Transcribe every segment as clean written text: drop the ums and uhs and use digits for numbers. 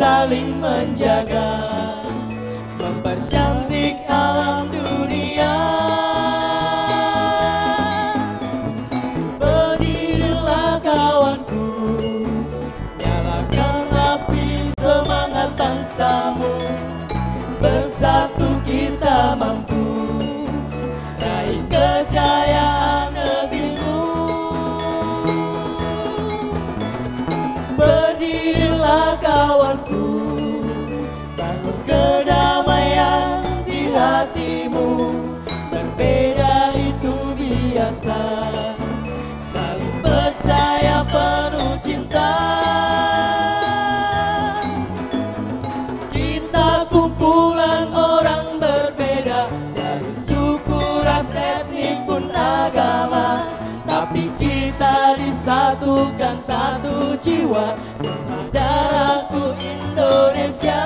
saling menjaga, mempercantik alam dunia. Berdirilah kawanku, nyalakan api semangat bangsamu. Bersatu kita mampu raih kejayaan negerimu. Berdirilah kawanku, bangun kedamaian di hatimu. Berbeda itu biasa, saling percaya penuh cinta. Kita kumpulan orang berbeda, dari suku, ras, etnis pun agama, tapi kita disatukan satu jiwa, darahku Indonesia.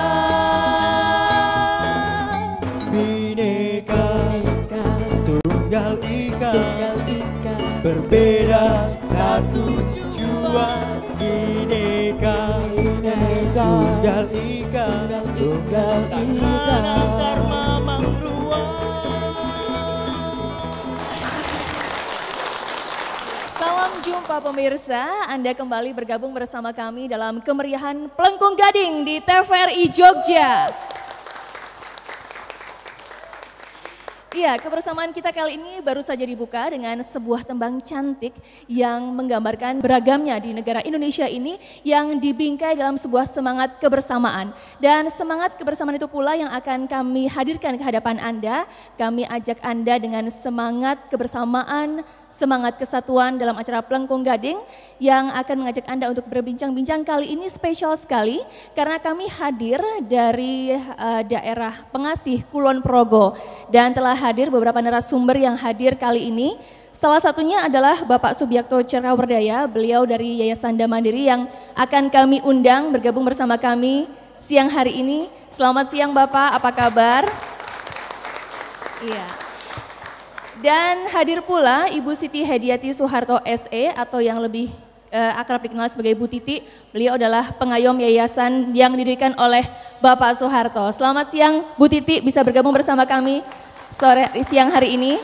Bineka Tunggal Ika, berbeda satu jua. Bineka Tunggal Ika, tanah Dharma Mangruah. Salam jumpa pemirsa, Anda kembali bergabung bersama kami dalam kemeriahan Plengkung Gading di TVRI Jogja. Iya, kebersamaan kita kali ini baru saja dibuka dengan sebuah tembang cantik yang menggambarkan beragamnya di negara Indonesia ini yang dibingkai dalam sebuah semangat kebersamaan. Dan semangat kebersamaan itu pula yang akan kami hadirkan ke hadapan Anda. Kami ajak Anda dengan semangat kebersamaan, semangat kesatuan dalam acara Plengkung Gading yang akan mengajak Anda untuk berbincang-bincang. Kali ini spesial sekali karena kami hadir dari daerah pengasih Kulon Progo dan telah hadir beberapa narasumber yang hadir kali ini. Salah satunya adalah Bapak Subiakto Cerrawardaya, beliau dari Yayasan Damandiri yang akan kami undang bergabung bersama kami siang hari ini. Selamat siang Bapak, apa kabar? Iya. Dan hadir pula Ibu Siti Hediati Soeharto SE atau yang lebih akrab dikenal sebagai Bu Titi. Beliau adalah pengayom yayasan yang didirikan oleh Bapak Soeharto. Selamat siang Bu Titi, bisa bergabung bersama kami siang hari ini.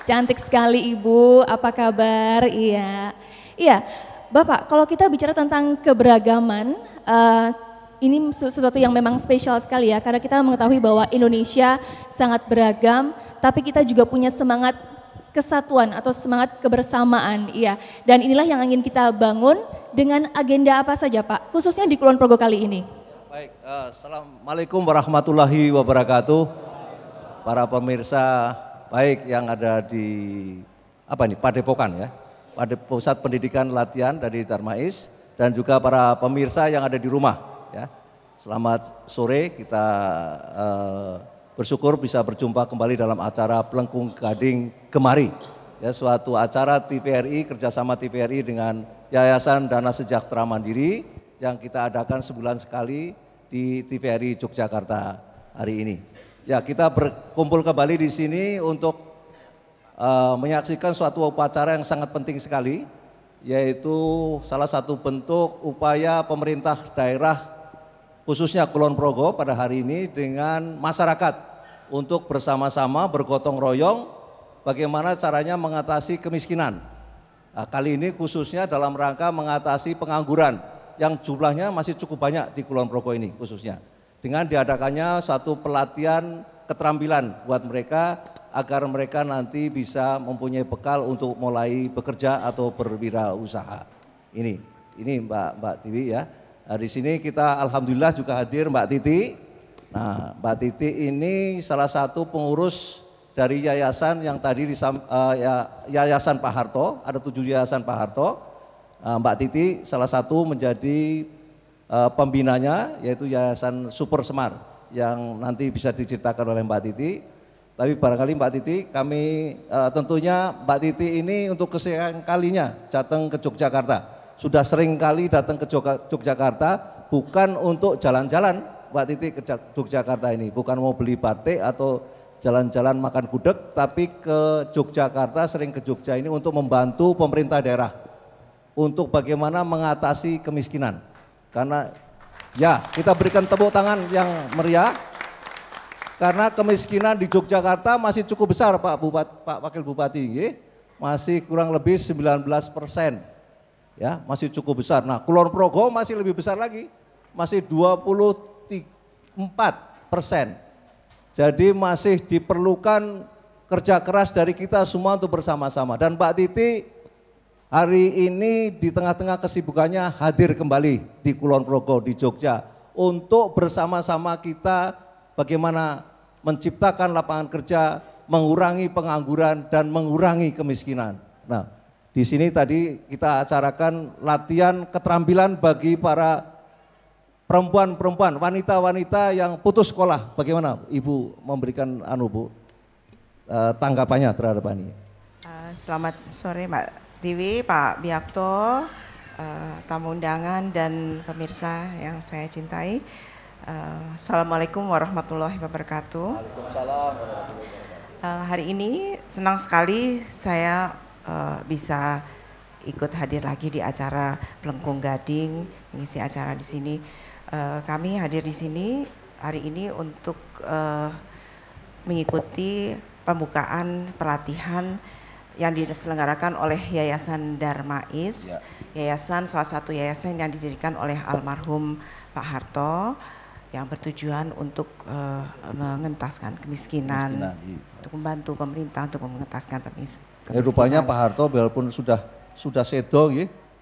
Cantik sekali Ibu, apa kabar? Iya. Iya, Bapak, kalau kita bicara tentang keberagaman, ini sesuatu yang memang spesial sekali ya, karena kita mengetahui bahwa Indonesia sangat beragam, tapi kita juga punya semangat kesatuan atau semangat kebersamaan, iya. Dan inilah yang ingin kita bangun dengan agenda apa saja Pak, khususnya di Kulon Progo kali ini. Baik, Assalamualaikum warahmatullahi wabarakatuh. Para pemirsa baik yang ada di Padepokan ya, Pusat Pendidikan Latihan dari Darmais, dan juga para pemirsa yang ada di rumah ya. Selamat sore, kita bersyukur bisa berjumpa kembali dalam acara Plengkung Gading Gemari. Ya, suatu acara TVRI, kerjasama TVRI dengan Yayasan Dana Sejahtera Mandiri yang kita adakan sebulan sekali di TVRI Yogyakarta hari ini. Ya, kita berkumpul kembali di sini untuk menyaksikan suatu upacara yang sangat penting sekali, yaitu salah satu bentuk upaya pemerintah daerah khususnya Kulon Progo pada hari ini dengan masyarakat untuk bersama-sama bergotong royong bagaimana caranya mengatasi kemiskinan. Nah, kali ini khususnya dalam rangka mengatasi pengangguran yang jumlahnya masih cukup banyak di Kulon Progo ini khususnya. Dengan diadakannya suatu pelatihan keterampilan buat mereka agar mereka nanti bisa mempunyai bekal untuk mulai bekerja atau berwirausaha. Ini Mbak Tiwi ya. Nah, di sini kita alhamdulillah juga hadir Mbak Titi. Nah, Mbak Titi ini salah satu pengurus dari yayasan yang tadi Yayasan Pak Harto, ada 7 yayasan Pak Harto. Mbak Titi salah satu menjadi pembinanya, yaitu Yayasan Super Semar yang nanti bisa diceritakan oleh Mbak Titi. Tapi barangkali Mbak Titi, kami tentunya Mbak Titi ini untuk kesekian kalinya datang ke Yogyakarta. Sudah sering kali datang ke Yogyakarta bukan untuk jalan-jalan Mbak Titi ke Yogyakarta ini, bukan mau beli batik atau jalan-jalan makan gudeg, tapi ke Yogyakarta, sering ke Jogja ini untuk membantu pemerintah daerah untuk bagaimana mengatasi kemiskinan. Karena ya kita berikan tepuk tangan yang meriah. Karena kemiskinan di Yogyakarta masih cukup besar Pak Wakil Bupati, masih kurang lebih 19%, ya masih cukup besar. Nah Kulon Progo masih lebih besar lagi, masih 24%. Jadi masih diperlukan kerja keras dari kita semua untuk bersama-sama. Dan Mbak Titi hari ini di tengah-tengah kesibukannya hadir kembali di Kulon Progo di Jogja untuk bersama-sama kita bagaimana menciptakan lapangan kerja, mengurangi pengangguran dan mengurangi kemiskinan. Nah, di sini tadi kita acarakan latihan keterampilan bagi para perempuan-perempuan, wanita-wanita yang putus sekolah. Bagaimana Ibu memberikan tanggapannya terhadap ini? Selamat sore Mbak Dewi, Pak Biakto, tamu undangan dan pemirsa yang saya cintai. Assalamualaikum warahmatullahi wabarakatuh. Waalaikumsalam warahmatullahi wabarakatuh. Hari ini senang sekali saya bisa ikut hadir lagi di acara Pelengkung Gading, mengisi acara di sini. Kami hadir di sini hari ini untuk mengikuti pembukaan pelatihan yang diselenggarakan oleh Yayasan Darmais, salah satu yayasan yang didirikan oleh almarhum Pak Harto, yang bertujuan untuk mengentaskan kemiskinan, untuk membantu pemerintah untuk mengentaskan kemiskinan. Rupanya Pak Harto walaupun sudah sedo,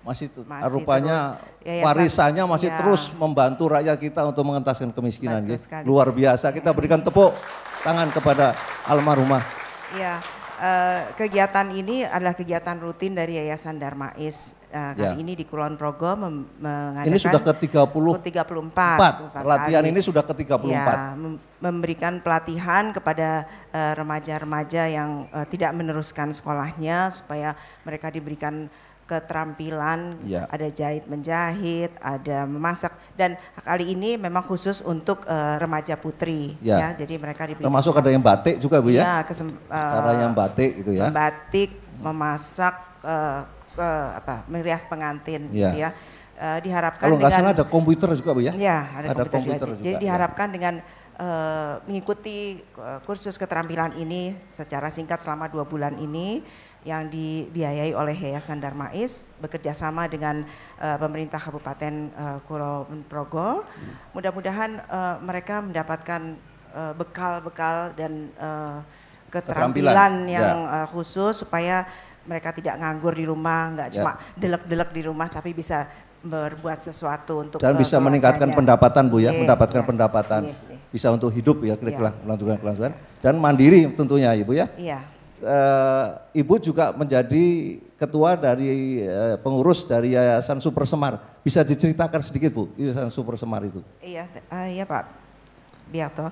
masih rupanya warisannya masih terus membantu rakyat kita untuk mengentaskan kemiskinan. Luar biasa, kita berikan tepuk tangan kepada almarhumah. Iya. Kegiatan ini adalah kegiatan rutin dari Yayasan Darmais. Kali ini di Kulon Progo mengadakan ini sudah ke-34. Latihan ini sudah ke-34. Ya, memberikan pelatihan kepada remaja-remaja yang tidak meneruskan sekolahnya supaya mereka diberikan keterampilan, ada jahit menjahit, ada memasak, dan kali ini memang khusus untuk remaja putri, ya. Jadi mereka diberikan termasuk ada yang batik juga Bu ya? Cara yang batik itu ya? Batik, memasak, merias pengantin, gitu ya. Diharapkan kalau nggak salah ada komputer juga Bu ya? Ya, ada komputer juga. Jadi diharapkan dengan mengikuti kursus keterampilan ini secara singkat selama 2 bulan ini, yang dibiayai oleh Yayasan Darmais bekerja sama dengan pemerintah Kabupaten Kulon Progo. Mudah-mudahan mereka mendapatkan bekal-bekal dan keterampilan yang khusus supaya mereka tidak nganggur di rumah, nggak cuma delek-delek di rumah, tapi bisa berbuat sesuatu untuk dan bisa meningkatkan pendapatan Bu ya, mendapatkan pendapatan, bisa untuk hidup ya, kira-kira kelangsungan dan mandiri tentunya Ibu ya. Iya. Ibu juga menjadi ketua dari pengurus dari Yayasan Super Semar. Bisa diceritakan sedikit Bu, Yayasan Super Semar itu? Iya, iya Pak Biakto.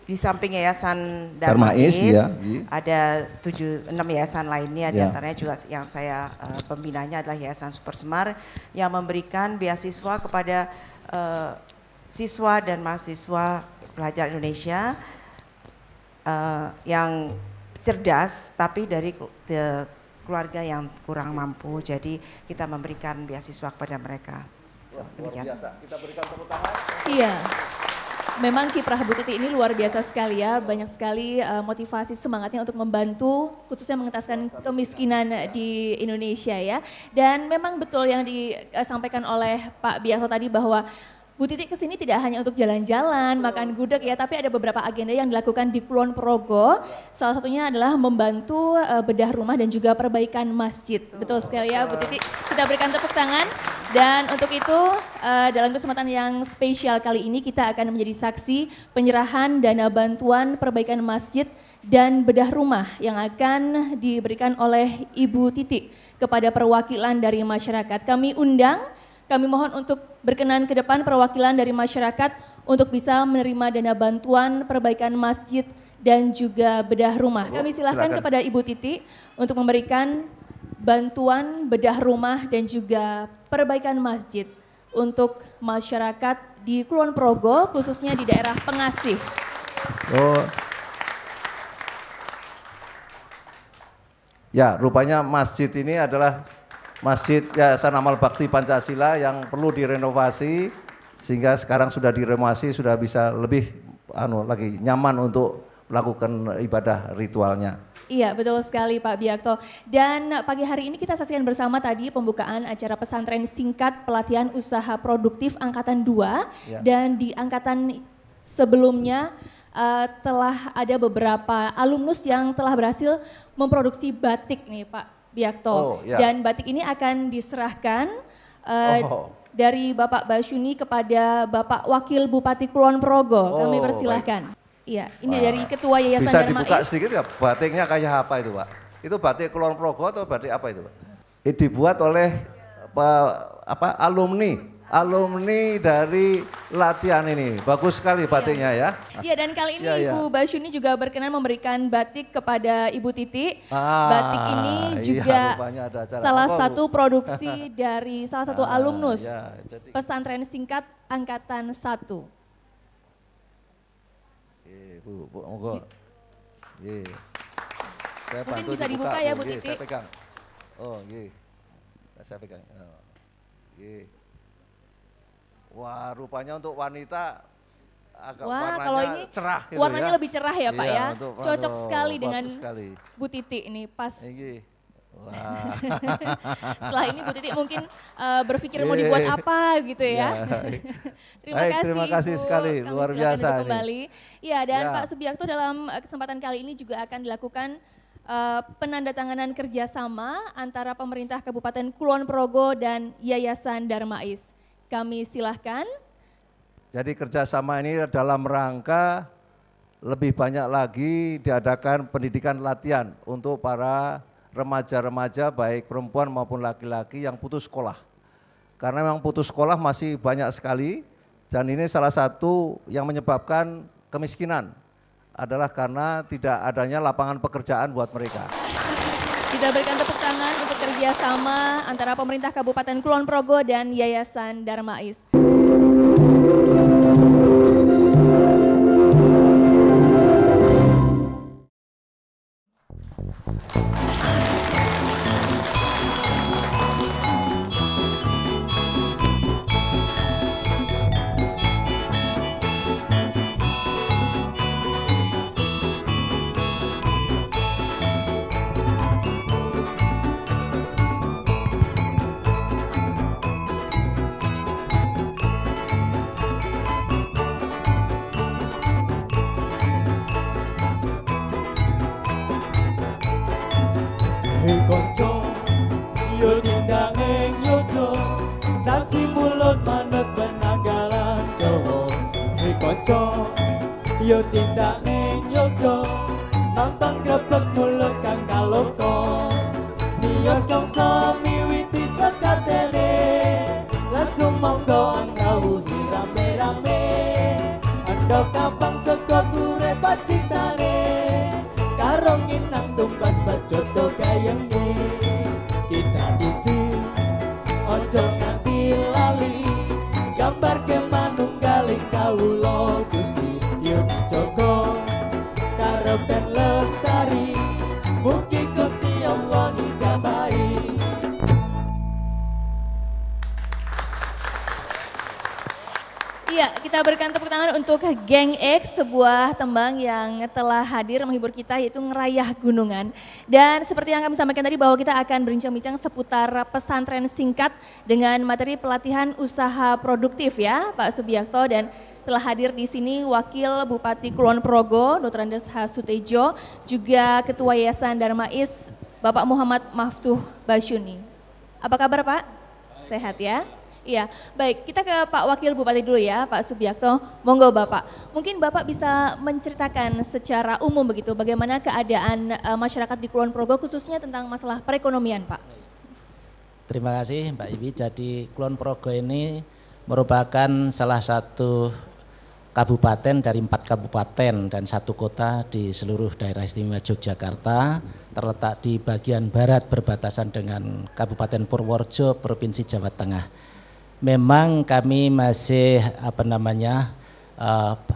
Di samping Yayasan Darmais ada 6 yayasan lainnya, diantaranya juga yang saya pembinanya adalah Yayasan Super Semar yang memberikan beasiswa kepada siswa dan mahasiswa pelajar Indonesia yang cerdas tapi dari keluarga yang kurang mampu, jadi kita memberikan beasiswa kepada mereka. Luar biasa, kita berikan tepuk tangan. Iya, memang kiprah Bu Titi ini luar biasa sekali ya, banyak sekali motivasi semangatnya untuk membantu khususnya mengentaskan kemiskinan di Indonesia ya. Dan memang betul yang disampaikan oleh Pak Biakto tadi bahwa Bu Titi kesini tidak hanya untuk jalan-jalan, makan gudeg ya, tapi ada beberapa agenda yang dilakukan di Kulon Progo. Salah satunya adalah membantu bedah rumah dan juga perbaikan masjid. Betul sekali ya Bu Titi, kita berikan tepuk tangan. Dan untuk itu dalam kesempatan yang spesial kali ini kita akan menjadi saksi penyerahan dana bantuan perbaikan masjid dan bedah rumah yang akan diberikan oleh Ibu Titi kepada perwakilan dari masyarakat. Kami mohon untuk berkenan ke depan perwakilan dari masyarakat untuk bisa menerima dana bantuan perbaikan masjid dan juga bedah rumah. Kami silahkan kepada Ibu Titi untuk memberikan bantuan bedah rumah dan juga perbaikan masjid untuk masyarakat di Kulon Progo, khususnya di daerah Pengasih. Ya, rupanya masjid ini adalah Masjid Yayasan Amal Bakti Pancasila yang perlu direnovasi sehingga sekarang sudah direnovasi, sudah bisa lebih lagi nyaman untuk melakukan ibadah ritualnya. Iya, betul sekali Pak Biakto. Dan pagi hari ini kita saksikan bersama tadi pembukaan acara pesantren singkat pelatihan usaha produktif angkatan 2 Ya. dan di angkatan sebelumnya telah ada beberapa alumnus yang telah berhasil memproduksi batik nih Pak Biakto. Oh, ya. Dan batik ini akan diserahkan Oh. dari Bapak Basyuni kepada Bapak Wakil Bupati Kulon Progo. Kami Oh, persilahkan. Iya, ini Wah. dari Ketua Yayasan Bisa Darmais. dibuka sedikit ya, batiknya kayak apa itu Pak? Itu batik Kulon Progo atau batik apa itu Pak? Dibuat oleh alumni dari latihan ini. Bagus sekali batiknya ya. Iya, dan kali ini Ya, ya. Ibu Basyuni juga berkenan memberikan batik kepada Ibu Titi. Ah, Batik ini iya, juga rupanya ada acara. salah Apa, Bu? satu produksi dari salah satu alumnus ya, jadi- pesantren singkat angkatan 1. Bu, monggo. Ye. Saya Mungkin bantu bisa dibuka ya, Bu Ye, Titi. Saya pegang. Oh, ye. Saya pegang. Oh. Ye. Wah, rupanya untuk wanita agak Wah, warnanya kalau ini cerah gitu warnanya ya. lebih cerah ya Pak Iya, ya. untuk- Cocok aduh, sekali bagus dengan sekali. Bu Titi ini pas. Ini. Wah. Setelah ini Bu Titi mungkin berpikir mau Ye. dibuat apa gitu ya. Ya. Terima Baik, terima kasih Bu. sekali, Kami luar silakan biasa duduk ini. kembali. Ya, dan Ya. Pak Subiakto dalam kesempatan kali ini juga akan dilakukan penandatanganan kerjasama antara pemerintah Kabupaten Kulon Progo dan Yayasan Darmais. Kami silahkan. Jadi kerjasama ini dalam rangka lebih banyak lagi diadakan pendidikan latihan untuk para remaja-remaja baik perempuan maupun laki-laki yang putus sekolah. Karena memang putus sekolah masih banyak sekali dan ini salah satu yang menyebabkan kemiskinan adalah karena tidak adanya lapangan pekerjaan buat mereka. Kita berikan tepuk tangan untuk kerjasama antara pemerintah Kabupaten Kulon Progo dan Yayasan Darmais. Hei konco, yo tindak ning yojo, sasi mulut manut penanggalan Jawa. Hei konco, yo tindak ning yojo, nonton grebeg mulut kang kaloko. Nios kongso miwiti sekatene, langsung monggo angrawuhi rame-rame. Ando kapang sego gure pacitane, karo nginang tumbas bajoto kayenge. Kita disi ojo nganti lali, gambar kemanunggaling kawula Gusti yo dijogo karo ben lestari, mugi Gusti Allah ngijabahi. Iya, kita berikan tepuk tangan untuk Geng X, sebuah tembang yang telah hadir menghibur kita yaitu Ngerayah Gunungan. Dan seperti yang kami sampaikan tadi bahwa kita akan berbincang-bincang seputar pesantren singkat dengan materi pelatihan usaha produktif ya Pak Subiakto, dan telah hadir di sini Wakil Bupati Kulon Progo, Dr. Andes H. Sutejo, juga Ketua Yayasan Darmais Bapak Muhammad Maftuh Basyuni. Apa kabar Pak? Sehat ya? Iya, baik, kita ke Pak Wakil Bupati dulu ya, Pak Subiakto. Monggo Bapak, mungkin Bapak bisa menceritakan secara umum begitu bagaimana keadaan masyarakat di Kulon Progo khususnya tentang masalah perekonomian Pak. Terima kasih Mbak Iwi. Jadi Kulon Progo ini merupakan salah satu kabupaten dari 4 kabupaten dan 1 kota di seluruh daerah istimewa Yogyakarta, terletak di bagian barat berbatasan dengan Kabupaten Purworejo, Provinsi Jawa Tengah. Memang kami masih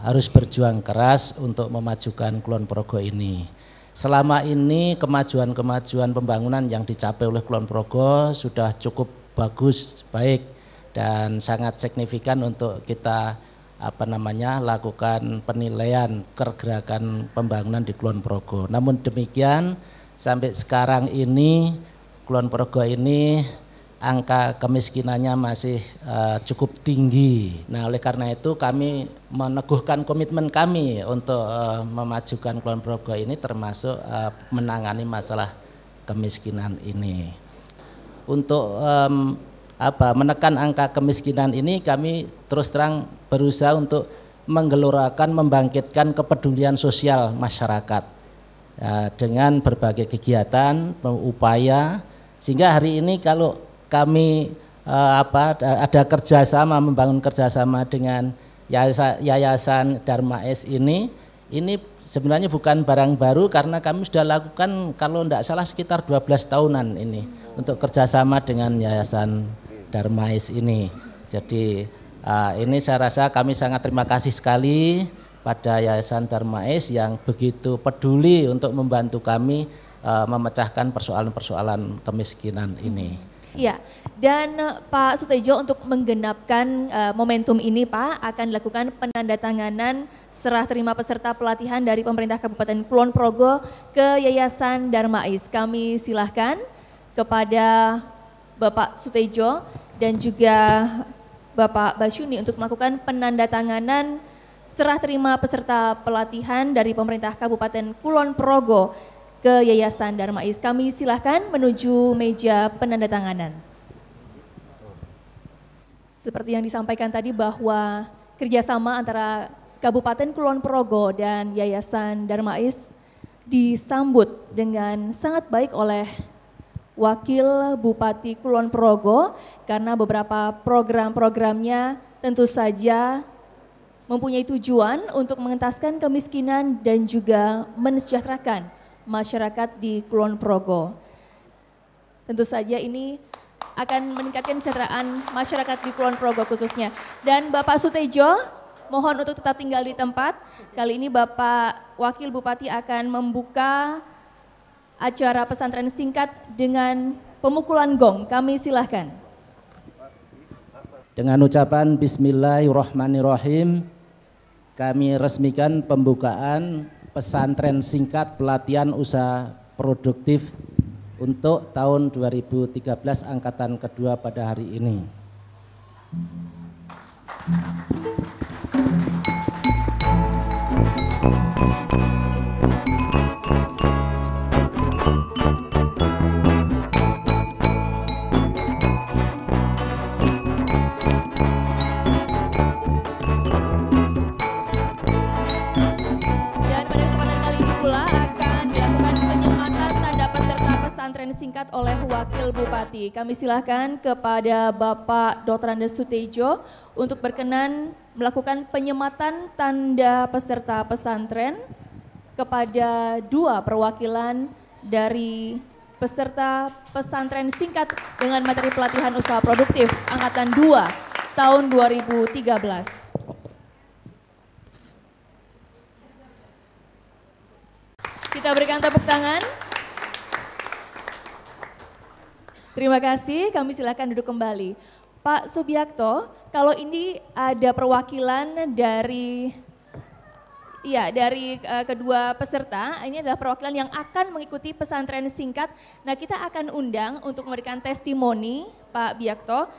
harus berjuang keras untuk memajukan Kulon Progo ini. selama ini kemajuan-kemajuan pembangunan yang dicapai oleh Kulon Progo sudah cukup bagus, baik dan sangat signifikan untuk kita lakukan penilaian pergerakan pembangunan di Kulon Progo. Namun demikian sampai sekarang ini Kulon Progo ini angka kemiskinannya masih cukup tinggi. Nah, oleh karena itu kami meneguhkan komitmen kami untuk memajukan Kulon Progo ini termasuk menangani masalah kemiskinan ini. Untuk menekan angka kemiskinan ini kami terus terang berusaha untuk menggelorakan, membangkitkan kepedulian sosial masyarakat dengan berbagai kegiatan, upaya, sehingga hari ini kalau kami ada kerjasama, membangun kerjasama dengan Yayasan Darmais ini sebenarnya bukan barang baru karena kami sudah lakukan kalau tidak salah sekitar 12 tahunan ini untuk kerjasama dengan Yayasan Darmais ini. Jadi ini saya rasa kami sangat terima kasih sekali pada Yayasan Darmais yang begitu peduli untuk membantu kami memecahkan persoalan-persoalan kemiskinan ini. Ya, dan Pak Sutejo untuk menggenapkan momentum ini Pak akan dilakukan penandatanganan serah terima peserta pelatihan dari pemerintah Kabupaten Kulon Progo ke Yayasan Darmais. Kami silahkan kepada Bapak Sutejo dan juga Bapak Basyuni untuk melakukan penandatanganan serah terima peserta pelatihan dari pemerintah Kabupaten Kulon Progo ke Yayasan Darmais. Kami silahkan menuju meja penandatanganan. Seperti yang disampaikan tadi bahwa kerjasama antara Kabupaten Kulon Progo dan Yayasan Darmais disambut dengan sangat baik oleh Wakil Bupati Kulon Progo karena beberapa program-programnya tentu saja mempunyai tujuan untuk mengentaskan kemiskinan dan juga mensejahterakan masyarakat di Kulon Progo. Tentu saja ini akan meningkatkan kesejahteraan masyarakat di Kulon Progo khususnya. Dan Bapak Sutejo, mohon untuk tetap tinggal di tempat. Kali ini Bapak Wakil Bupati akan membuka acara pesantren singkat dengan pemukulan gong. Kami silahkan. Dengan ucapan Bismillahirrahmanirrahim, kami resmikan pembukaan pesantren singkat pelatihan usaha produktif untuk tahun 2013 angkatan kedua pada hari ini. Singkat oleh Wakil Bupati. Kami silahkan kepada Bapak Dr. Andes Sutejo untuk berkenan melakukan penyematan tanda peserta pesantren kepada dua perwakilan dari peserta pesantren singkat dengan materi pelatihan usaha produktif Angkatan 2 tahun 2013. Kita berikan tepuk tangan. Terima kasih, kami silakan duduk kembali. Pak Subiakto, kalau ini ada perwakilan dari kedua peserta, ini adalah perwakilan yang akan mengikuti pesantren singkat. Nah, kita akan undang untuk memberikan testimoni, Pak Biakto.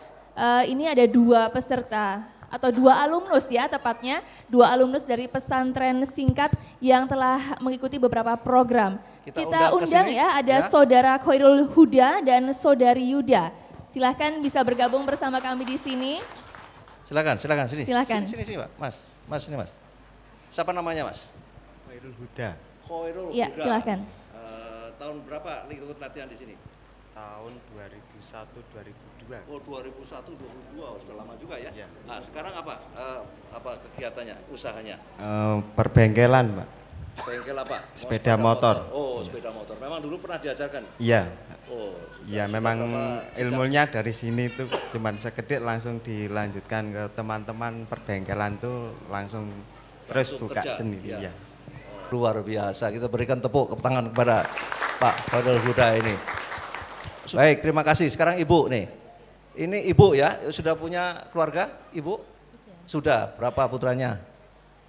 Ini ada dua peserta atau dua alumnus ya tepatnya, dua alumnus dari pesantren singkat yang telah mengikuti beberapa program. Kita undang ya, ada Saudara Khairul Huda dan Saudari Yuda. Silahkan bisa bergabung bersama kami di sini. Silakan sini. Silakan. Sini Pak, Mas ini Mas. Siapa namanya Mas? Khairul Huda. Khairul Huda. Ya, silakan. Tahun berapa ikut latihan di sini? Tahun 2001-2002. Oh 2001-2002, sudah lama juga ya? Ya. Nah sekarang apa kegiatannya, usahanya? Perbengkelan Pak. Bengkel apa? Sepeda motor. Oh sepeda motor, memang dulu pernah diajarkan? Iya. Oh. Iya memang ilmunya dari sini tuh cuman sekedip langsung dilanjutkan ke teman-teman perbengkelan tuh langsung terus buka sendiri ya. luar biasa. Kita berikan tepuk tangan kepada Pak Khairul Huda ini. Baik, terima kasih. Sekarang Ibu nih. Ini Ibu ya, sudah punya keluarga Ibu? Sudah. Berapa putranya?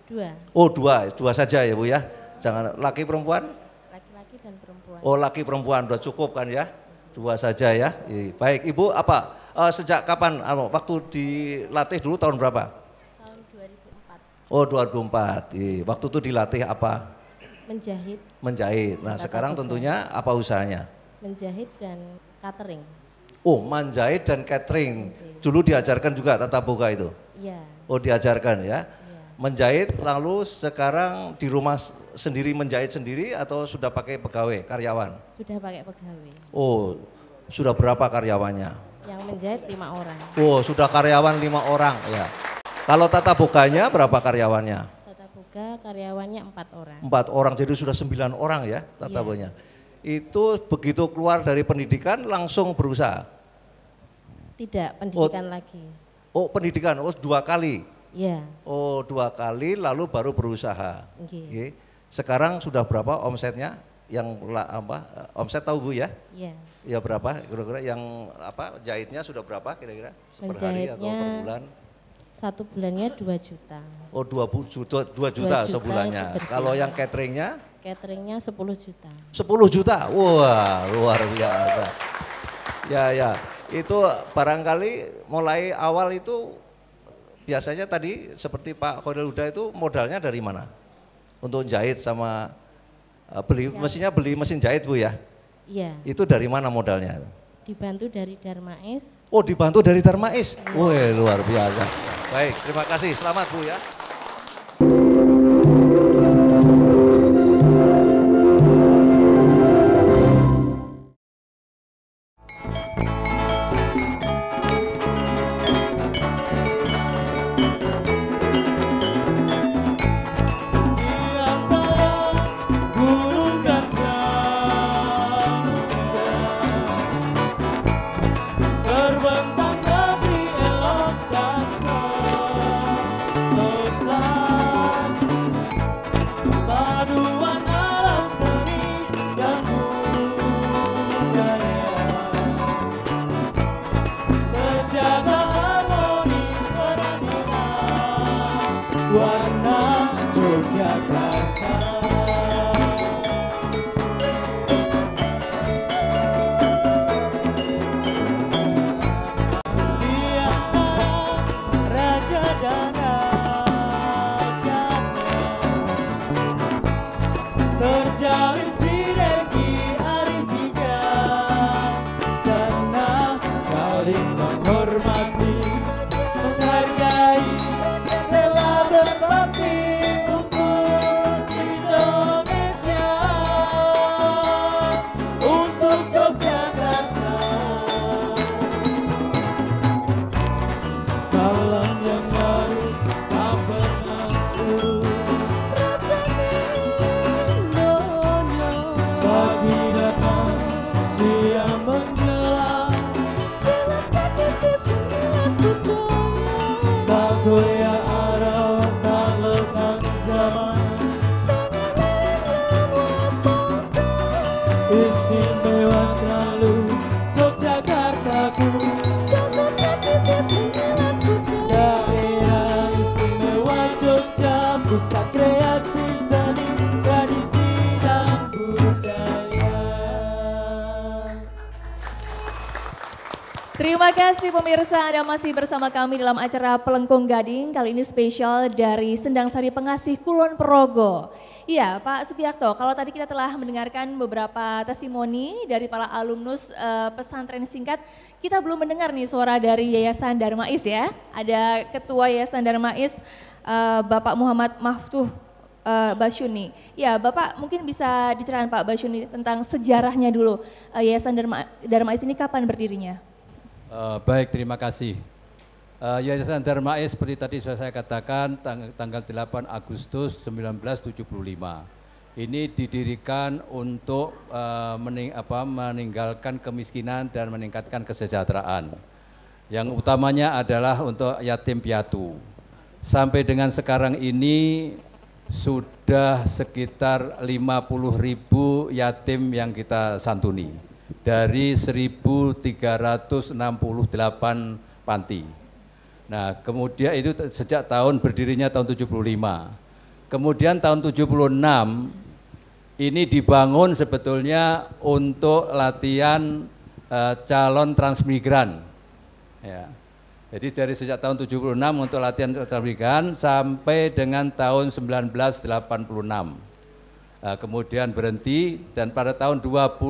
2. Oh 2 saja ya Bu ya. Jangan laki perempuan? Laki-laki dan perempuan. Oh laki perempuan, udah cukup kan ya? 2 saja ya. Baik Ibu apa? Sejak kapan waktu dilatih dulu tahun berapa? Tahun 2004. Oh 2004. Waktu itu dilatih apa? Menjahit. Menjahit. Nah sekarang tentunya apa usahanya? Menjahit dan catering. Oh menjahit dan catering. Dulu diajarkan juga tata boga itu? Iya. Oh diajarkan ya? Menjahit lalu sekarang di rumah sendiri menjahit sendiri atau sudah pakai pegawai, karyawan? Sudah pakai pegawai. Oh sudah berapa karyawannya? Yang menjahit 5 orang. Oh sudah karyawan 5 orang ya. Kalau tata boganya berapa karyawannya? Tata boga karyawannya 4 orang. 4 orang, jadi sudah 9 orang ya tata boganya. Itu begitu keluar dari pendidikan langsung berusaha? Tidak, pendidikan lagi. Oh pendidikan, oh 2 kali? Iya. Oh 2 kali lalu baru berusaha. Okay. Sekarang sudah berapa omsetnya? Yang omset tahu Bu ya? Iya. Ya berapa kira-kira yang jahitnya sudah berapa kira-kira? Per hari atau per bulan? 1 bulannya 2 juta. Oh 2 juta sebulannya. Kalau yang cateringnya? Cateringnya 10 juta. 10 juta? Wah luar biasa. Ya itu barangkali mulai awal itu biasanya tadi seperti Pak Khairul Huda itu modalnya dari mana? Untuk jahit sama mesinnya beli mesin jahit Bu ya? Iya. Itu dari mana modalnya? Dibantu dari Darmais. Oh dibantu dari Darmais? Wih luar biasa. Baik terima kasih, selamat Bu ya. Terima kasih pemirsa, Anda masih bersama kami dalam acara Pelengkung Gading, kali ini spesial dari Sendang Sari Pengasih Kulon Progo. Iya Pak Subiakto, kalau tadi kita telah mendengarkan beberapa testimoni dari para alumnus pesantren singkat, kita belum mendengar nih suara dari Yayasan Darmais ya. Ada Ketua Yayasan Darmais, Bapak Muhammad Maftuh Basyuni. Ya Bapak mungkin bisa diceritakan Pak Basyuni tentang sejarahnya dulu, Yayasan Darmais ini kapan berdirinya? Baik, terima kasih. Yayasan Darmais seperti tadi sudah saya katakan tanggal 8 Agustus 1975. Ini didirikan untuk meninggalkan kemiskinan dan meningkatkan kesejahteraan. Yang utamanya adalah untuk yatim piatu. Sampai dengan sekarang ini sudah sekitar 50.000 yatim yang kita santuni dari 1.368 panti. Nah, kemudian itu sejak tahun berdirinya tahun 75. Kemudian tahun 76 ini dibangun sebetulnya untuk latihan calon transmigran. Ya. Jadi dari sejak tahun 76 untuk latihan transmigran sampai dengan tahun 1986. Kemudian berhenti dan pada tahun 2000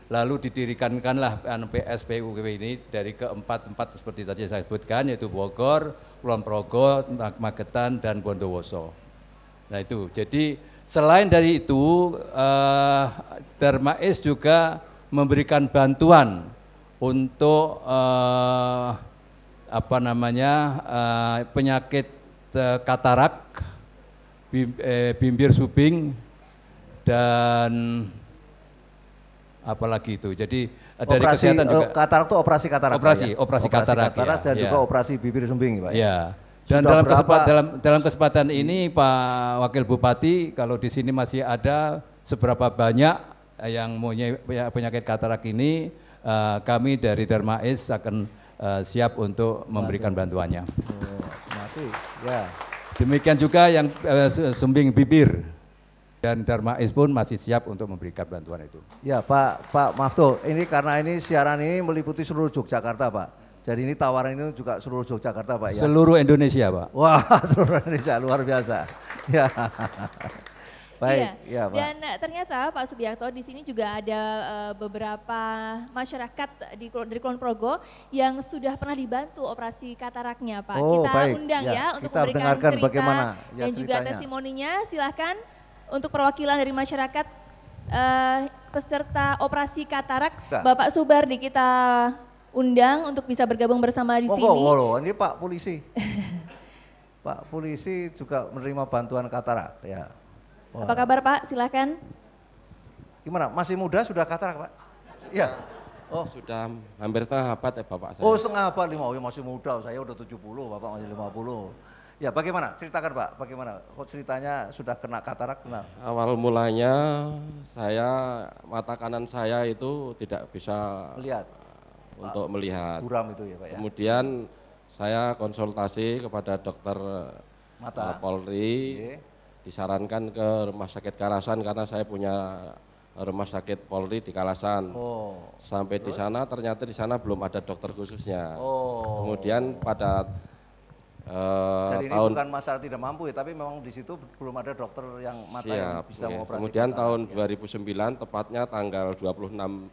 lalu didirikanlah PSPUKW ini dari keempat seperti tadi saya sebutkan, yaitu Bogor, Kulon Progo, Magetan, dan Bondowoso. Nah itu, jadi selain dari itu Darmais juga memberikan bantuan untuk penyakit katarak, bimbir subing, dan apalagi itu. Jadi dari kesehatan juga. Katarak itu operasi katarak. Operasi katarak ya. Dan juga operasi bibir sumbing, Pak. Ya. Dan dalam kesempatan ini Pak Wakil Bupati, kalau di sini masih ada seberapa banyak yang punya penyakit katarak ini, kami dari Darmais akan siap untuk memberikan bantuannya. Masih, ya. Demikian juga yang sumbing bibir. Dan Darmais pun masih siap untuk memberikan bantuan itu. Ya Pak Mafto, ini karena ini siaran ini meliputi seluruh Yogyakarta Pak. Jadi ini tawaran ini juga seluruh Yogyakarta Pak ya. Seluruh Indonesia Pak. Wah seluruh Indonesia luar biasa. Ya. Baik, iya. Ya Pak. Dan ternyata Pak Subiakto di sini juga ada beberapa masyarakat dari Kulon Progo yang sudah pernah dibantu operasi kataraknya Pak. Kita baik. undang ya untuk kita memberikan cerita bagaimana dan juga testimoninya. Silahkan untuk perwakilan dari masyarakat peserta operasi katarak, Bapak Subardi kita undang untuk bisa bergabung bersama di sini. Ini Pak Polisi. Pak Polisi juga menerima bantuan katarak ya. Wah. Apa kabar Pak? Silahkan. Gimana? Masih muda sudah katarak Pak? Iya. Oh sudah hampir setengah abad ya Bapak saya. Oh setengah abad, masih muda, saya udah 70, Bapak masih 50. Ya bagaimana? Ceritakan Pak, bagaimana? Kok ceritanya sudah kena katarak? Awal mulanya mata kanan saya itu tidak bisa melihat. Untuk melihat. Buram itu ya Pak ya. Kemudian saya konsultasi kepada dokter mata Polri, disarankan ke Rumah Sakit Kalasan karena saya punya Rumah Sakit Polri di Kalasan. Sampai di sana ternyata di sana belum ada dokter khususnya. Kemudian pada jadi ini bukan masalah tidak mampu ya, tapi memang di situ belum ada dokter yang mata yang bisa mengoperasi. Kemudian tahun 2009, tepatnya tanggal 26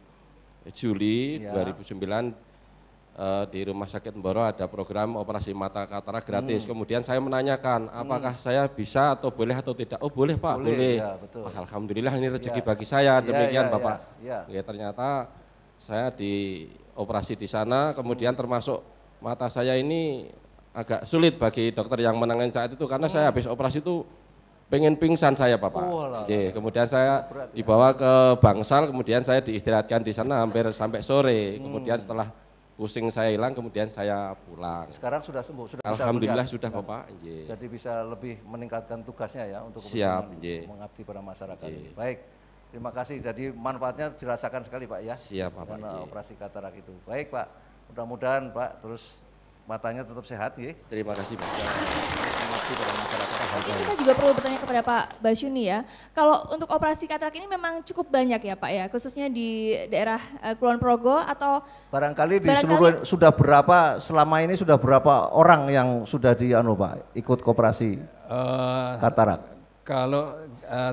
Juli 2009 di Rumah Sakit Mboro ada program operasi mata katarak gratis. Kemudian saya menanyakan apakah saya bisa atau boleh atau tidak. Oh boleh Pak, boleh. Ya, betul. Alhamdulillah ini rezeki bagi saya, demikian Bapak. Ya, ternyata saya dioperasi di sana, kemudian termasuk mata saya ini agak sulit bagi dokter yang menangani saat itu karena saya habis operasi itu pengen pingsan saya Bapak. Kemudian saya dibawa ke Bangsal, kemudian saya diistirahatkan di sana hampir sampai sore. Kemudian setelah pusing saya hilang, kemudian saya pulang. Sekarang sudah sembuh, sudah Alhamdulillah bisa sudah Bapak. Jadi bisa lebih meningkatkan tugasnya ya untuk mengabdi pada masyarakat. Baik, terima kasih. Jadi manfaatnya dirasakan sekali Pak ya. Siap Bapak. Karena operasi katarak itu. Baik Pak, mudah-mudahan Pak terus matanya tetap sehat ya. Terima kasih Pak. Ini kita juga perlu bertanya kepada Pak Basyuni ya. Kalau untuk operasi katarak ini memang cukup banyak ya Pak ya, khususnya di daerah Kulon Progo atau barangkali di seluruh sudah berapa selama ini sudah berapa orang yang sudah Pak ikut koperasi katarak? Kalau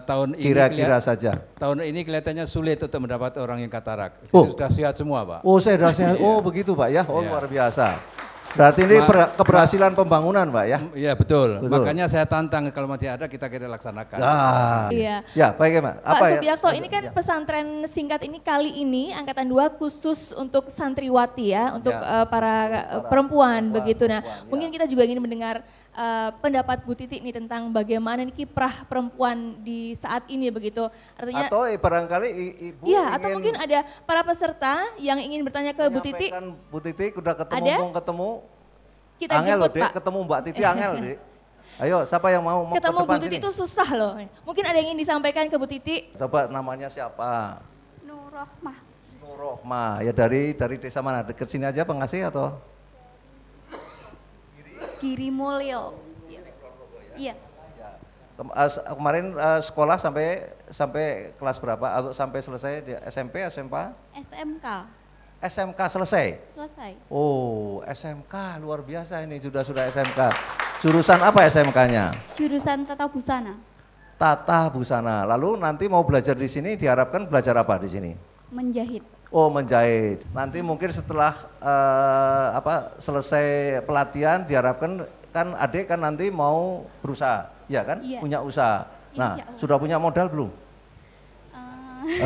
tahun ini kira-kira saja. Tahun ini kelihatannya sulit untuk mendapat orang yang katarak. Sudah sehat semua Pak. Sudah sehat. Begitu Pak ya. Luar biasa. Berarti ini keberhasilan pembangunan Pak ya? Iya betul. Makanya saya tantang kalau masih ada kita laksanakan. Iya. Ya bagaimana? Pak Subiakto, ini kan pesantren singkat ini kali ini Angkatan 2 khusus untuk santriwati ya, untuk para perempuan begitu. Nah mungkin kita juga ingin mendengar pendapat Bu Titi ini tentang bagaimana ini kiprah perempuan di saat ini begitu. Artinya, atau barangkali Ibu iya, atau mungkin ada para peserta yang ingin bertanya ke Bu Titi. Bu Titi udah ketemu, kita angel jemput loh, Dek, Pak. ketemu Mbak Titi angel Dek. Ayo, siapa yang mau ke Ketemu Bu depan Titi sini? itu susah loh. Mungkin ada yang ingin disampaikan ke Bu Titi? Coba namanya siapa? Nurrohmah. Nurrohmah. Ya dari desa mana? Dekat sini aja pengasih atau? Giri Mulyo. Iya. Kemarin sekolah sampai kelas berapa? Atau sampai selesai di SMP, SMA? SMK. SMK selesai? Selesai. Oh, SMK luar biasa ini sudah SMK. Jurusan apa SMK-nya? Jurusan Tata Busana. Tata Busana. Lalu nanti mau belajar di sini diharapkan belajar apa di sini? Menjahit. Oh, menjahit. Nanti mungkin setelah selesai pelatihan diharapkan kan adik kan nanti mau berusaha, ya kan? Iya. Punya usaha. Nah, Insya Allah. sudah punya modal belum?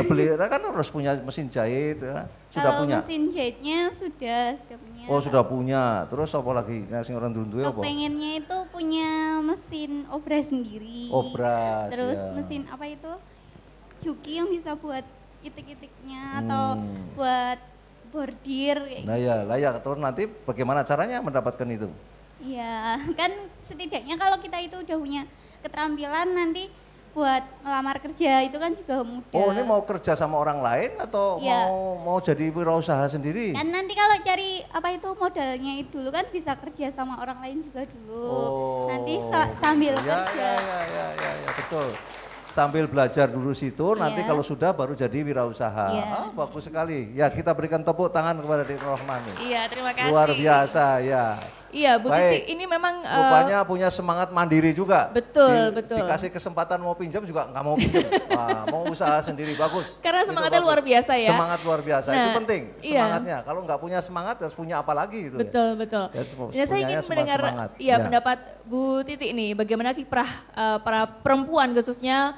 Beli kan harus punya mesin jahit, ya. Sudah Kalau punya. mesin jahitnya sudah punya. Oh, sudah punya. Terus apa lagi? Nah, sing orang duwe apa? Kepengennya itu punya mesin obras sendiri. Obras. Terus ya. mesin apa itu? Juki yang bisa buat itik-itiknya atau buat bordir kayak Nah gitu. ya, lah ya. Terus nanti bagaimana caranya mendapatkan itu? Iya, kan setidaknya kalau kita itu udah punya keterampilan nanti buat ngelamar kerja itu kan juga mudah. Oh, ini mau kerja sama orang lain atau Iya. mau jadi wirausaha sendiri? Kan nanti kalau cari apa itu modalnya itu dulu kan bisa kerja sama orang lain juga dulu. Oh, Nanti sambil ya, kerja. ya, betul. Sambil belajar dulu situ, nanti Iya. kalau sudah baru jadi wirausaha. Iya. Ah, bagus sekali. Ya, kita berikan tepuk tangan kepada Dik Rohman. Iya, terima kasih. Luar biasa, ya. Iya, Bu Baik. Titi ini memang Rupanya punya semangat mandiri juga. Betul, betul. Dikasih kesempatan mau pinjam juga nggak mau pinjam. Wah, mau usaha sendiri, bagus. Karena Itu semangatnya bagus. luar biasa ya. Semangat luar biasa, itu Nah, penting iya. semangatnya. Kalau nggak punya semangat, harus punya apa lagi gitu. Betul, betul. Ya, Ya, saya ingin punyanya mendengar semangat. ya, Ya. pendapat Bu Titi nih, bagaimana kiprah para perempuan khususnya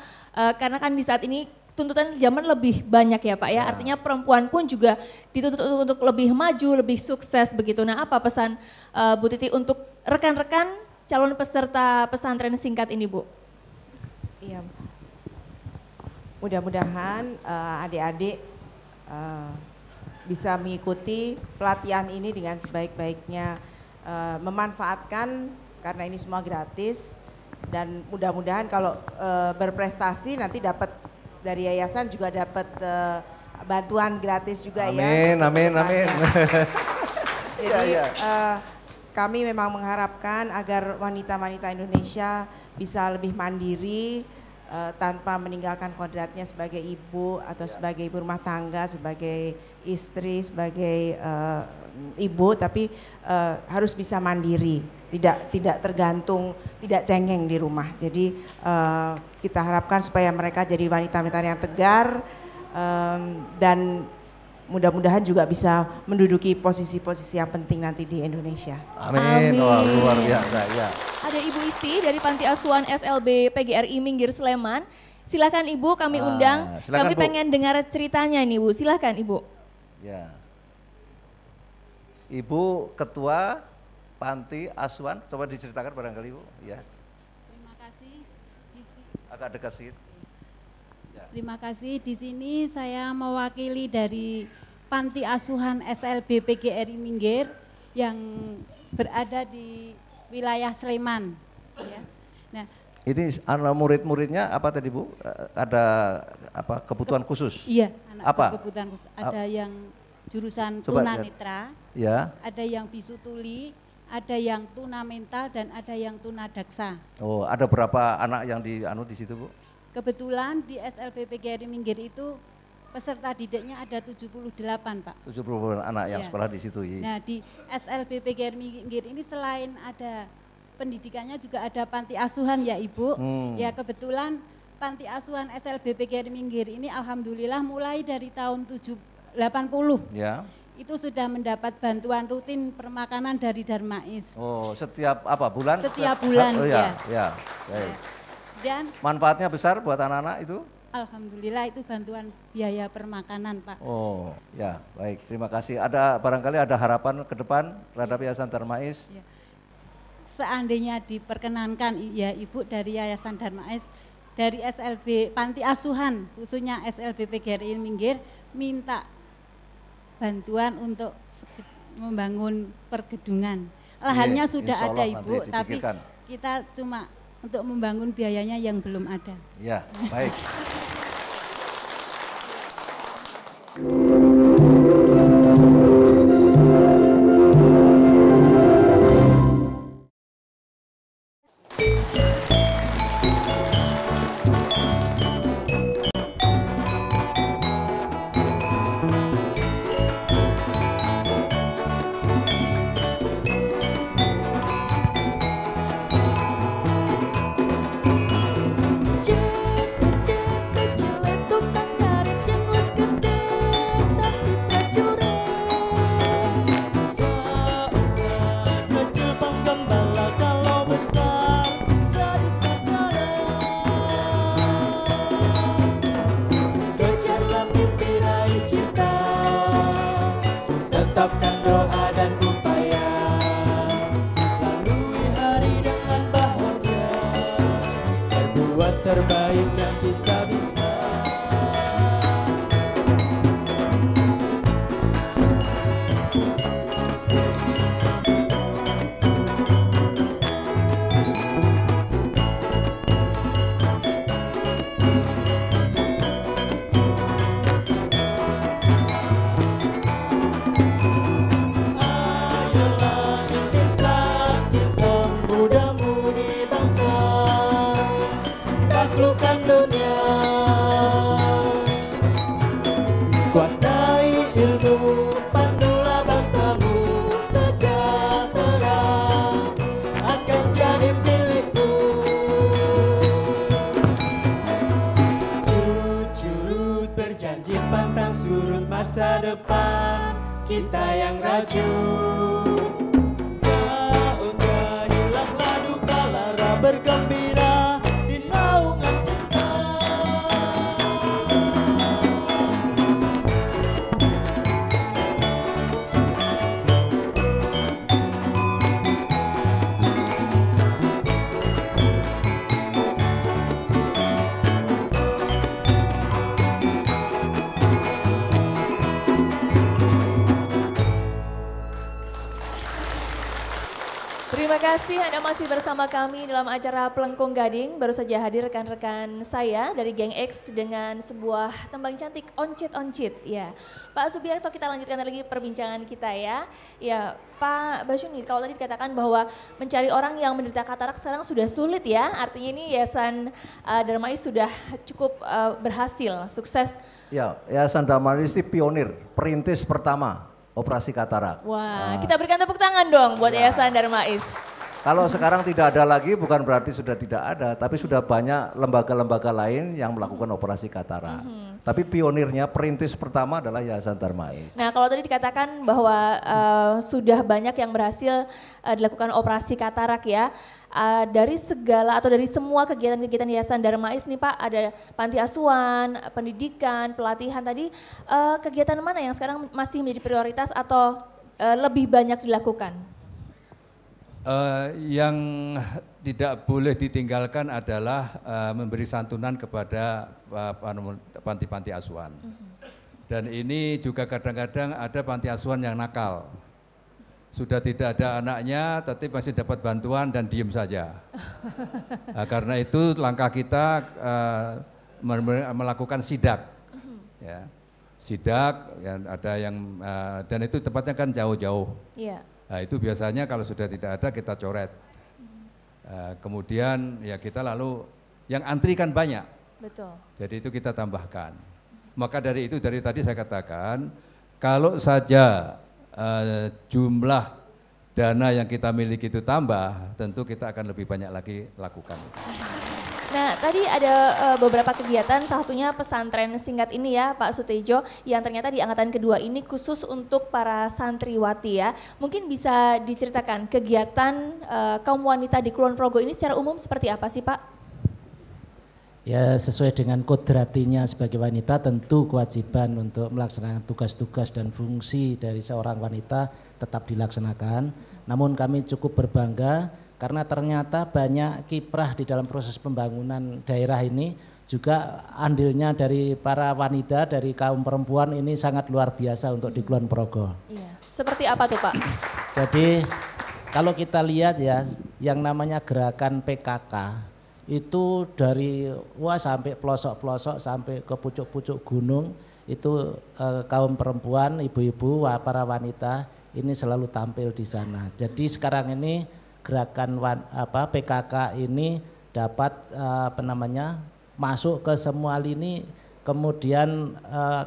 karena kan di saat ini tuntutan zaman lebih banyak ya Pak ya, artinya perempuan pun juga dituntut untuk lebih maju, lebih sukses begitu. Nah, apa pesan Bu Titi untuk rekan-rekan calon peserta pesantren singkat ini, Bu? Iya. Mudah-mudahan adik-adik bisa mengikuti pelatihan ini dengan sebaik-baiknya, memanfaatkan karena ini semua gratis, dan mudah-mudahan kalau berprestasi nanti dapat dari yayasan juga dapat bantuan gratis juga ya. Amin. Jadi Ya, kami memang mengharapkan agar wanita-wanita Indonesia bisa lebih mandiri tanpa meninggalkan kodratnya sebagai ibu atau sebagai ibu rumah tangga, sebagai istri, sebagai ibu, tapi harus bisa mandiri, tidak tergantung, tidak cengeng di rumah. Jadi kita harapkan supaya mereka jadi wanita-wanita yang tegar dan mudah-mudahan juga bisa menduduki posisi-posisi yang penting nanti di Indonesia. Amin. Wah, luar biasa ya. Ada Ibu Isti dari Panti Asuhan SLB PGRI Minggir Sleman. Silakan Ibu, kami undang. silakan, Kami Bu. pengen dengar ceritanya nih Bu. Silakan Ibu. Ya. Ibu Ketua Panti Asuhan, coba diceritakan barangkali Bu. Ya, Terima kasih. agak dekat sedikit. Terima kasih. Di sini saya mewakili dari Panti Asuhan SLB PGRI Minggir yang berada di wilayah Sleman. Ya. Nah, Ini murid-muridnya apa tadi Bu? Ada apa kebutuhan khusus? iya, anak Apa? berkebutuhan khusus. Ada yang jurusan Coba lihat. tunanetra, Ya. ada yang bisu tuli, ada yang tunamental dan ada yang tunadaksa. Oh, ada berapa anak yang di situ Bu? Kebetulan di SLB PGRI Minggir itu peserta didiknya ada 78 Pak. 70 anak yang Ya. sekolah di situ. Iya. Nah di SLB PGRI Minggir ini selain ada pendidikannya juga ada panti asuhan ya Ibu. Ya kebetulan panti asuhan SLB PGRI Minggir ini alhamdulillah mulai dari tahun 80 Ya. itu sudah mendapat bantuan rutin permakanan dari Darmais. Oh, setiap apa bulan? Setiap bulan, Oh ya. ya. Baik. Dan Manfaatnya besar buat anak-anak itu? alhamdulillah itu bantuan biaya permakanan Pak. Oh, ya, baik. Terima kasih. Ada barangkali ada harapan ke depan terhadap Yayasan Darmais? Ya. Seandainya diperkenankan ya Ibu dari Yayasan Darmais, dari SLB Panti Asuhan khususnya SLB PGRI Minggir minta bantuan untuk membangun pergedungan. Lahannya Iya, sudah insya ada Allah Ibu, nanti tapi dipikirkan. kita cuma untuk membangun biayanya yang belum ada. Ya, baik. Tetapkan doa dan upaya, lalui hari dengan bahagia, berbuat terbaik yang kita bisa. Taklukkan dunia, kuasai ilmu, pandulah bangsamu, sejahtera akan jadi milikmu. Jujur berjanji pantang surut masa depan kita yang rajin. Jauh hilanglah duka lara bergembira di naungan cinta. Terima kasih Anda masih bersama kami dalam acara Pelengkung Gading. Baru saja hadir rekan-rekan saya dari Geng X dengan sebuah tembang cantik oncit-oncit. Ya, Pak Subiakto, kita lanjutkan lagi perbincangan kita ya. Ya, Pak Basyuni, kalau tadi dikatakan bahwa mencari orang yang menderita katarak sekarang sudah sulit ya. Artinya ini Yayasan Darmais sudah cukup berhasil, sukses. Ya, Yayasan Darmais ini pionir, perintis pertama operasi katarak. Wah, kita berikan tepuk tangan dong buat Yayasan Darmais. Kalau sekarang tidak ada lagi bukan berarti sudah tidak ada, tapi sudah banyak lembaga-lembaga lain yang melakukan operasi katarak. Tapi pionirnya, perintis pertama adalah Yayasan Darmais. Nah, kalau tadi dikatakan bahwa sudah banyak yang berhasil dilakukan operasi katarak ya. Dari segala atau dari semua kegiatan-kegiatan Yayasan Darmais nih Pak, ada panti asuhan, pendidikan, pelatihan tadi, kegiatan mana yang sekarang masih menjadi prioritas atau lebih banyak dilakukan? Yang tidak boleh ditinggalkan adalah memberi santunan kepada panti-panti asuhan. Dan ini juga kadang-kadang ada panti asuhan yang nakal. Sudah tidak ada anaknya, tapi masih dapat bantuan dan diem saja. Karena itu langkah kita melakukan sidak, ya. Sidak, ya, ada yang dan itu tempatnya kan jauh-jauh. Yeah. Nah, itu biasanya kalau sudah tidak ada kita coret. Kemudian ya kita lalu yang antri kan banyak. Betul. Jadi itu kita tambahkan. Maka dari itu dari tadi saya katakan kalau saja jumlah dana yang kita miliki itu tambah, tentu kita akan lebih banyak lagi lakukan. Nah, tadi ada beberapa kegiatan, salah satunya pesantren singkat ini ya Pak Sutejo, yang ternyata di angkatan kedua ini khusus untuk para santriwati ya. Mungkin bisa diceritakan kegiatan kaum wanita di Kulon Progo ini secara umum seperti apa sih Pak? Ya, sesuai dengan kodratinya sebagai wanita, tentu kewajiban untuk melaksanakan tugas-tugas dan fungsi dari seorang wanita tetap dilaksanakan. Namun kami cukup berbangga karena ternyata banyak kiprah di dalam proses pembangunan daerah ini, juga andilnya dari para wanita, dari kaum perempuan ini sangat luar biasa untuk di Kulon Progo. Iya. Seperti apa tuh Pak? Jadi kalau kita lihat ya, yang namanya gerakan PKK itu dari sampai pelosok-pelosok sampai ke pucuk-pucuk gunung itu kaum perempuan, ibu-ibu, para wanita ini selalu tampil di sana. Jadi sekarang ini gerakan PKK ini dapat masuk ke semua lini, kemudian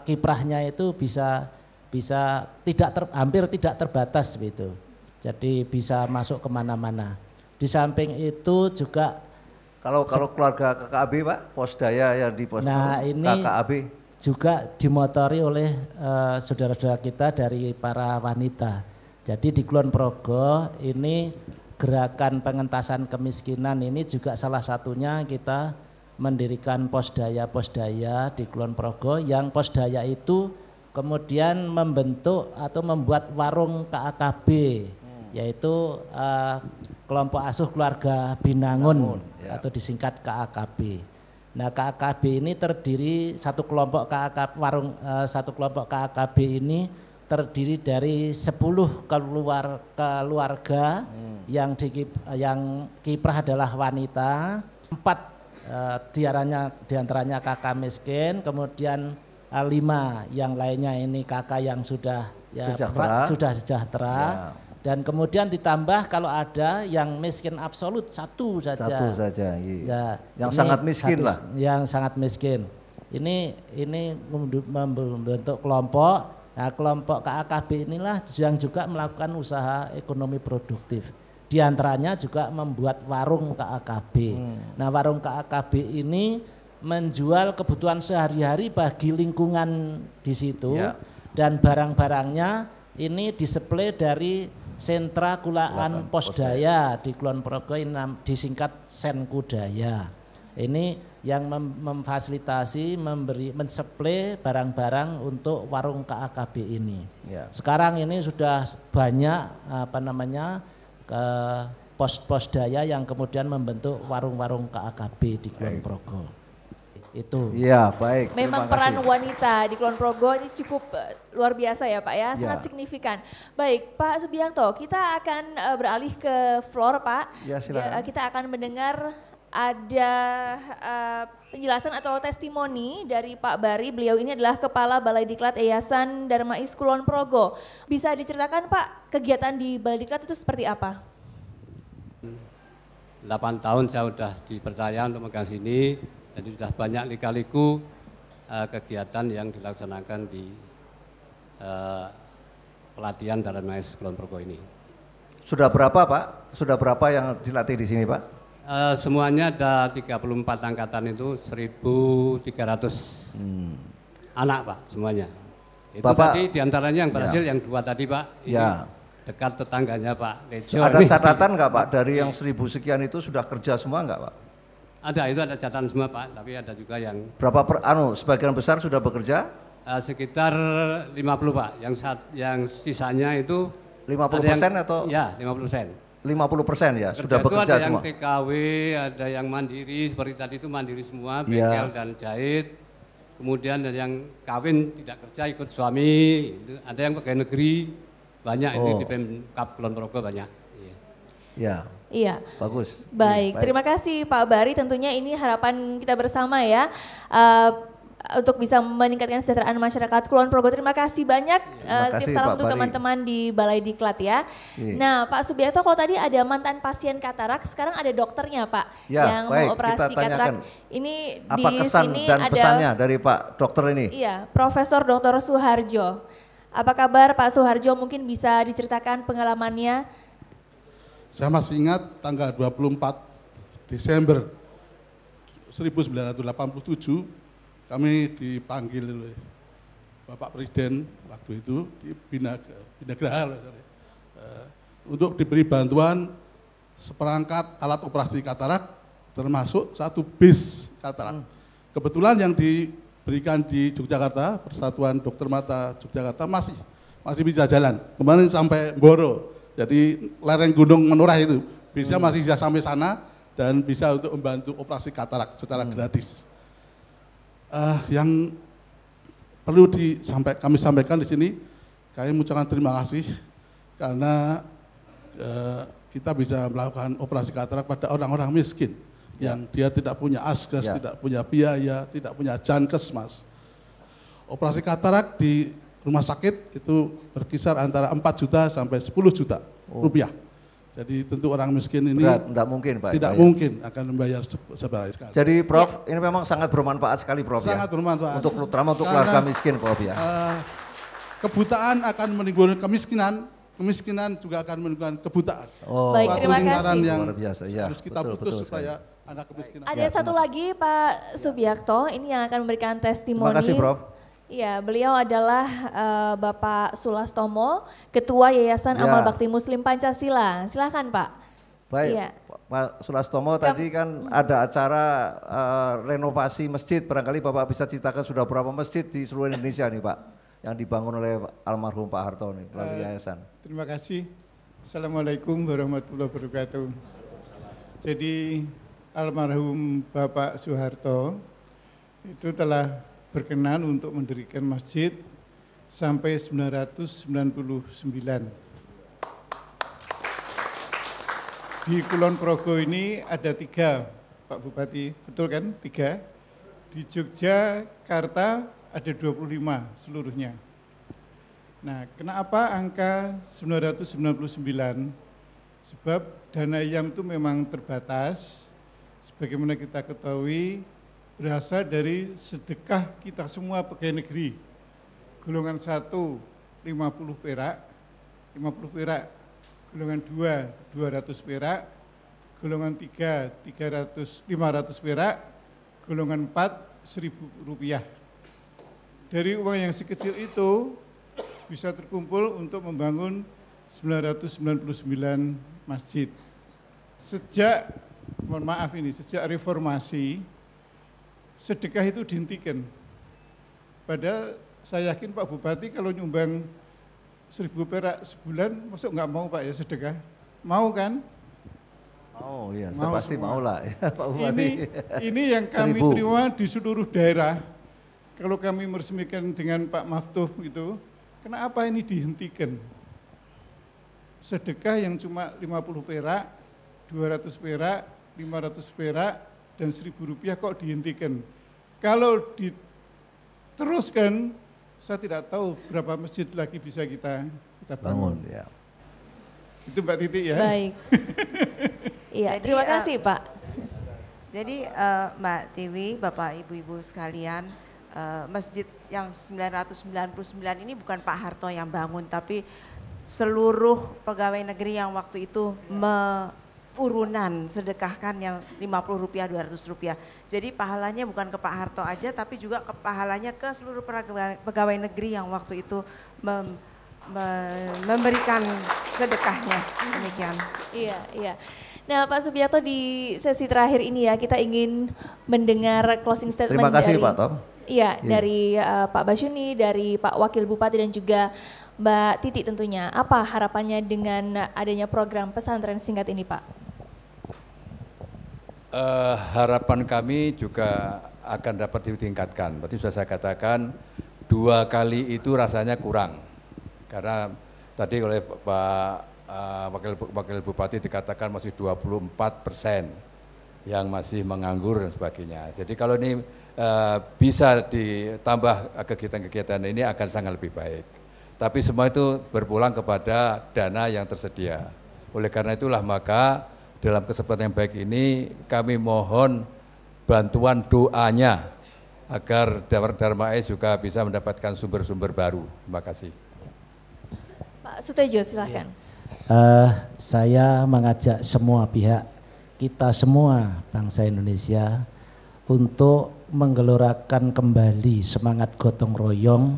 kiprahnya itu bisa hampir tidak terbatas gitu. Jadi bisa masuk kemana-mana. Di samping itu juga kalau keluarga KKAB Pak, Posdaya yang di ini KKAB juga dimotori oleh saudara-saudara kita dari para wanita. Jadi di Kulon Progo ini gerakan pengentasan kemiskinan ini juga salah satunya kita mendirikan Posdaya di Kulon Progo, yang Posdaya itu kemudian membentuk atau membuat warung KAKB, yaitu kelompok asuh keluarga Binangun atau disingkat KAKB. Nah, KAKB ini terdiri satu kelompok KAKB ini terdiri dari 10 keluarga yang kiprah adalah wanita, 4 diantaranya kakak miskin, kemudian 5 yang lainnya ini kakak yang sudah sejahtera. Ya. Dan kemudian ditambah kalau ada yang miskin absolut satu saja. Iya. Yang sangat miskin lah. Yang sangat miskin. Ini membentuk kelompok. Nah, kelompok KAKB inilah yang juga melakukan usaha ekonomi produktif. Di antaranya juga membuat warung KAKB. Nah, warung KAKB ini menjual kebutuhan sehari-hari bagi lingkungan di situ. Ya. Dan barang-barangnya ini display dari sentra kulaan Posdaya di Kulon Progo, ini disingkat Senkudaya. Ini yang memfasilitasi, mensuplai barang-barang untuk warung KAKB ini. Ya. Sekarang ini sudah banyak Posdaya yang kemudian membentuk warung-warung KAKB di Kulon Progo. Itu. Iya, baik. Memang peran wanita di Kulon Progo ini cukup luar biasa ya Pak ya, sangat signifikan. Baik, Pak Subianto, kita akan beralih ke floor Pak. Ya, silakan. Kita akan mendengar ada penjelasan atau testimoni dari Pak Bari. Beliau ini adalah Kepala Balai Diklat Yayasan Darmais Kulon Progo. Bisa diceritakan Pak, kegiatan di Balai Diklat itu seperti apa? 8 tahun saya sudah dipercaya untuk megang sini. Jadi sudah banyak lika-liku kegiatan yang dilaksanakan di pelatihan Darmais Kulon Progo ini. Sudah berapa Pak? Sudah berapa yang dilatih di sini Pak? Semuanya ada 34 angkatan itu 1.300 anak Pak semuanya. Itu Bapak, tadi diantaranya yang berhasil yang 2 tadi Pak. Ini dekat tetangganya Pak Lejo. Ada catatan nggak Pak dari yang 1.000 sekian itu sudah kerja semua nggak Pak? Ada, itu ada catatan semua Pak, tapi ada juga yang... Berapa sebagian besar sudah bekerja? Sekitar 50 Pak, yang sisanya itu... 50% atau? Ya, 50%. 50% ya, sudah bekerja semua? Ada yang TKW, ada yang mandiri, seperti tadi itu mandiri semua, bengkel dan jahit. Kemudian ada yang kawin tidak kerja ikut suami, ada yang pegawai negeri, banyak ini di Pemkab Kulon Progo banyak. Ya. Iya. Bagus. Baik, terima kasih Pak Bari. Tentunya ini harapan kita bersama ya. Untuk bisa meningkatkan kesejahteraan masyarakat Kulon Progo. Terima kasih banyak. Tips salam untuk teman-teman di Balai Diklat ya. Nah Pak Subianto, kalau tadi ada mantan pasien katarak, sekarang ada dokternya Pak yang mengoperasi katarak. Ini apa di kesan sini dan ada pesannya dari Pak dokter ini? Iya, Profesor Dr. Suharjo. Apa kabar Pak Suharjo? Mungkin bisa diceritakan pengalamannya. Saya masih ingat tanggal 24 Desember 1987 kami dipanggil oleh Bapak Presiden waktu itu di Binagraha untuk diberi bantuan seperangkat alat operasi katarak termasuk 1 bis katarak. Kebetulan yang diberikan di Yogyakarta, Persatuan Dokter Mata Yogyakarta masih bisa jalan. Kemarin sampai Mboro. Jadi lereng Gunung Menurah itu bisa masih bisa sampai sana dan bisa untuk membantu operasi katarak secara gratis. Yang perlu kami sampaikan di sini, kami mengucapkan terima kasih karena kita bisa melakukan operasi katarak pada orang-orang miskin yang dia tidak punya askes, tidak punya biaya, tidak punya jankes, Mas. Operasi katarak di rumah sakit itu berkisar antara 4 juta sampai 10 juta rupiah. Jadi tentu orang miskin ini tidak mungkin, Pak. Tidak mungkin akan membayar sebanyak sekali. Jadi Prof, ini memang sangat bermanfaat sekali, Prof. Sangat bermanfaat. Terutama untuk keluarga miskin, Prof ya. Kebutaan akan menimbulkan kemiskinan, kemiskinan juga akan menimbulkan kebutaan. Baik, terima kasih. Yang luar biasa, ya. harus kita putus supaya angka kemiskinan. Ada satu lagi Pak Subiakto, ini yang akan memberikan testimoni. Terima kasih, Prof. Iya, beliau adalah Bapak Sulastomo, Ketua Yayasan Amal Bakti Muslim Pancasila. Silakan Pak. Baik, Pak Sulastomo, tadi kan ada acara renovasi masjid, barangkali Bapak bisa ceritakan sudah berapa masjid di seluruh Indonesia nih Pak, yang dibangun oleh almarhum Pak Harto nih melalui yayasan. Terima kasih. Assalamualaikum warahmatullahi wabarakatuh. Jadi almarhum Bapak Soeharto itu telah berkenan untuk mendirikan masjid sampai 999. Di Kulon Progo ini ada 3, Pak Bupati, betul kan? 3. Di Yogyakarta ada 25 seluruhnya. Nah, kenapa angka 999? Sebab dana IAM itu memang terbatas, sebagaimana kita ketahui, berasal dari sedekah kita semua pegawai negeri. Golongan 1 50 perak, 50 perak. Golongan 2 200 perak. Golongan 3 500 perak. Golongan 4 1.000 rupiah. Dari uang yang sekecil itu bisa terkumpul untuk membangun 999 masjid. Sejak, mohon maaf ini, sejak reformasi, sedekah itu dihentikan. Padahal saya yakin Pak Bupati kalau nyumbang 1.000 perak sebulan, masuk nggak mau Pak ya sedekah? Mau kan? Mau ya, saya pasti mau lah ya Pak Bupati. Ini yang kami terima di seluruh daerah. Kalau kami meresmikan dengan Pak Maftuh gitu, kenapa ini dihentikan? Sedekah yang cuma 50 perak, 200 perak, 500 perak, dan 1.000 rupiah kok dihentikan. Kalau diteruskan, saya tidak tahu berapa masjid lagi bisa kita bangun. Ya. Itu Mbak Titi ya. Baik. Iya, terima kasih Pak. Jadi Mbak Tiwi, Bapak Ibu-Ibu sekalian, masjid yang 999 ini bukan Pak Harto yang bangun, tapi seluruh pegawai negeri yang waktu itu urunan sedekahkan yang 50 rupiah, 200 rupiah. Jadi pahalanya bukan ke Pak Harto aja, tapi juga pahalanya ke seluruh pegawai negeri yang waktu itu memberikan sedekahnya. Demikian. Iya, iya. Nah Pak Subiakto, di sesi terakhir ini ya kita ingin mendengar closing statement Terima kasih dari, Pak Tom. Iya, dari Pak Basyuni, dari Pak Wakil Bupati dan juga Mbak Titi tentunya. Apa harapannya dengan adanya program pesantren singkat ini Pak? Harapan kami juga akan dapat ditingkatkan. Berarti sudah saya katakan 2 kali itu rasanya kurang. Karena tadi oleh Pak Wakil Bupati dikatakan masih 24% yang masih menganggur dan sebagainya. Jadi kalau ini bisa ditambah kegiatan-kegiatan ini akan sangat lebih baik. Tapi semua itu berpulang kepada dana yang tersedia. Oleh karena itulah maka dalam kesempatan yang baik ini kami mohon bantuan doanya agar Dharma Es juga bisa mendapatkan sumber-sumber baru. Terima kasih. Pak Sutejo silahkan. Saya mengajak semua pihak, kita semua bangsa Indonesia untuk menggelorakan kembali semangat gotong royong,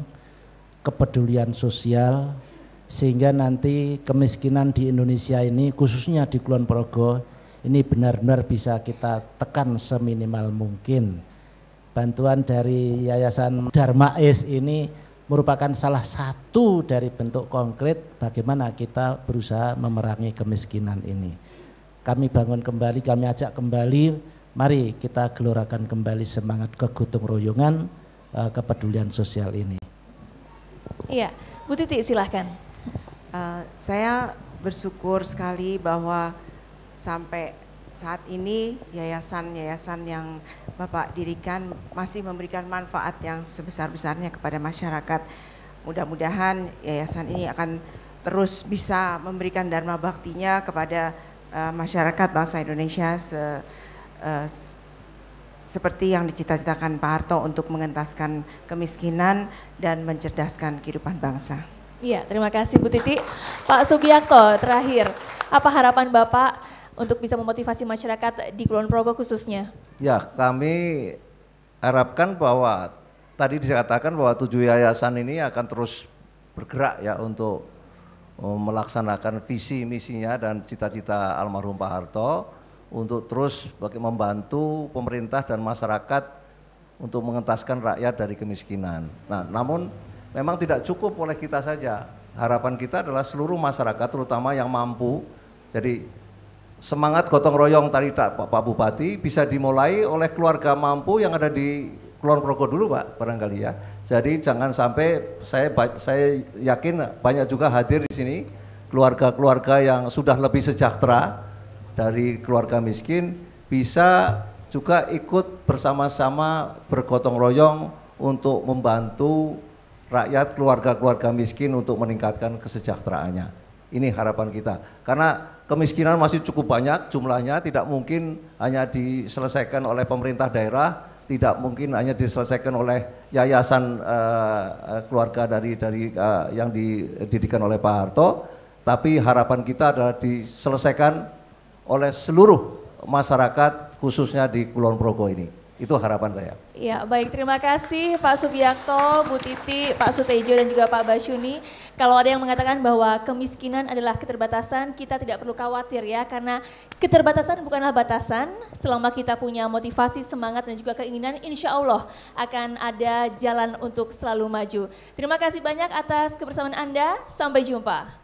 kepedulian sosial, sehingga nanti kemiskinan di Indonesia ini khususnya di Kulon Progo ini benar-benar bisa kita tekan seminimal mungkin. Bantuan dari Yayasan Dharma Es ini merupakan salah satu dari bentuk konkret bagaimana kita berusaha memerangi kemiskinan ini. Kami bangun kembali, kami ajak kembali, mari kita gelorakan kembali semangat kegotong royongan, kepedulian sosial ini. Iya, Bu Titi silahkan. Saya bersyukur sekali bahwa sampai saat ini yayasan-yayasan yang Bapak dirikan masih memberikan manfaat yang sebesar-besarnya kepada masyarakat. Mudah-mudahan yayasan ini akan terus bisa memberikan dharma baktinya kepada masyarakat bangsa Indonesia seperti yang dicita-citakan Pak Harto untuk mengentaskan kemiskinan dan mencerdaskan kehidupan bangsa. Iya, terima kasih Bu Titi. Pak Subiakto, terakhir, apa harapan Bapak untuk bisa memotivasi masyarakat di Kulon Progo khususnya? Ya, kami harapkan bahwa tadi dikatakan bahwa 7 yayasan ini akan terus bergerak ya untuk melaksanakan visi misinya dan cita-cita almarhum Pak Harto untuk terus membantu pemerintah dan masyarakat untuk mengentaskan rakyat dari kemiskinan. Nah, namun memang tidak cukup oleh kita saja. Harapan kita adalah seluruh masyarakat terutama yang mampu. Jadi semangat gotong royong tadi Pak Bupati bisa dimulai oleh keluarga mampu yang ada di Kulon Progo dulu Pak, barangkali ya. Jadi jangan sampai saya yakin banyak juga hadir di sini keluarga-keluarga yang sudah lebih sejahtera dari keluarga miskin bisa juga ikut bersama-sama bergotong royong untuk membantu rakyat keluarga-keluarga miskin untuk meningkatkan kesejahteraannya. Ini harapan kita. Karena kemiskinan masih cukup banyak jumlahnya, tidak mungkin hanya diselesaikan oleh pemerintah daerah, tidak mungkin hanya diselesaikan oleh yayasan keluarga dari yang didirikan oleh Pak Harto, tapi harapan kita adalah diselesaikan oleh seluruh masyarakat khususnya di Kulon Progo ini. Itu harapan saya. Ya, baik, terima kasih Pak Subiakto, Bu Titi, Pak Sutejo dan juga Pak Basyuni. Kalau ada yang mengatakan bahwa kemiskinan adalah keterbatasan, kita tidak perlu khawatir ya, karena keterbatasan bukanlah batasan. Selama kita punya motivasi, semangat dan juga keinginan, insya Allah akan ada jalan untuk selalu maju. Terima kasih banyak atas kebersamaan Anda, sampai jumpa.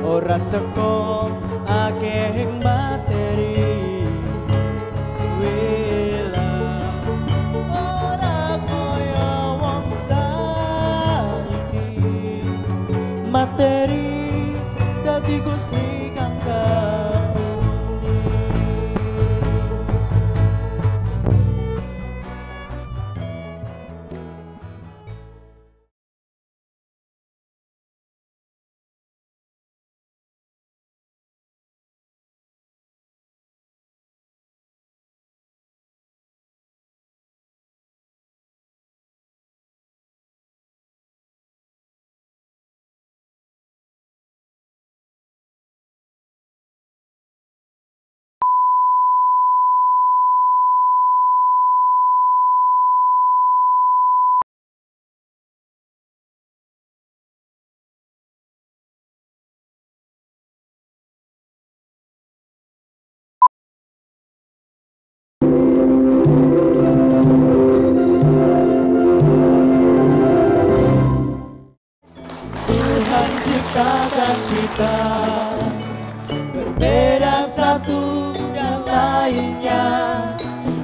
Ora seko akeh materi wela ora kaya wong saiki materi dadi Gusti kang kapundi. Tuhan ciptakan kita berbeda satu dan lainnya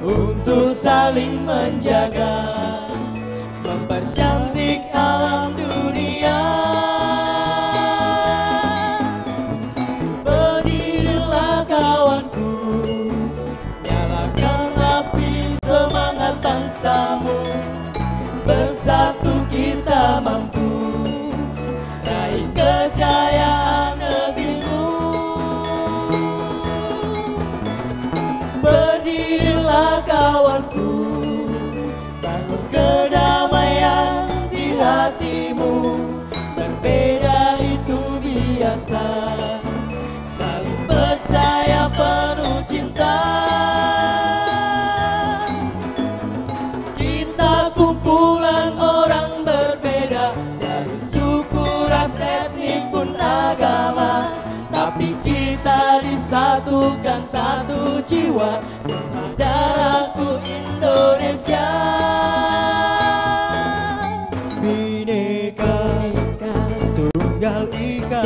untuk saling menjaga, mempercantik alam dunia. Berdirilah kawanku, nyalakan api semangat bangsamu, bersatu kita jiwa, darahku Indonesia. Bineka Tunggal Ika,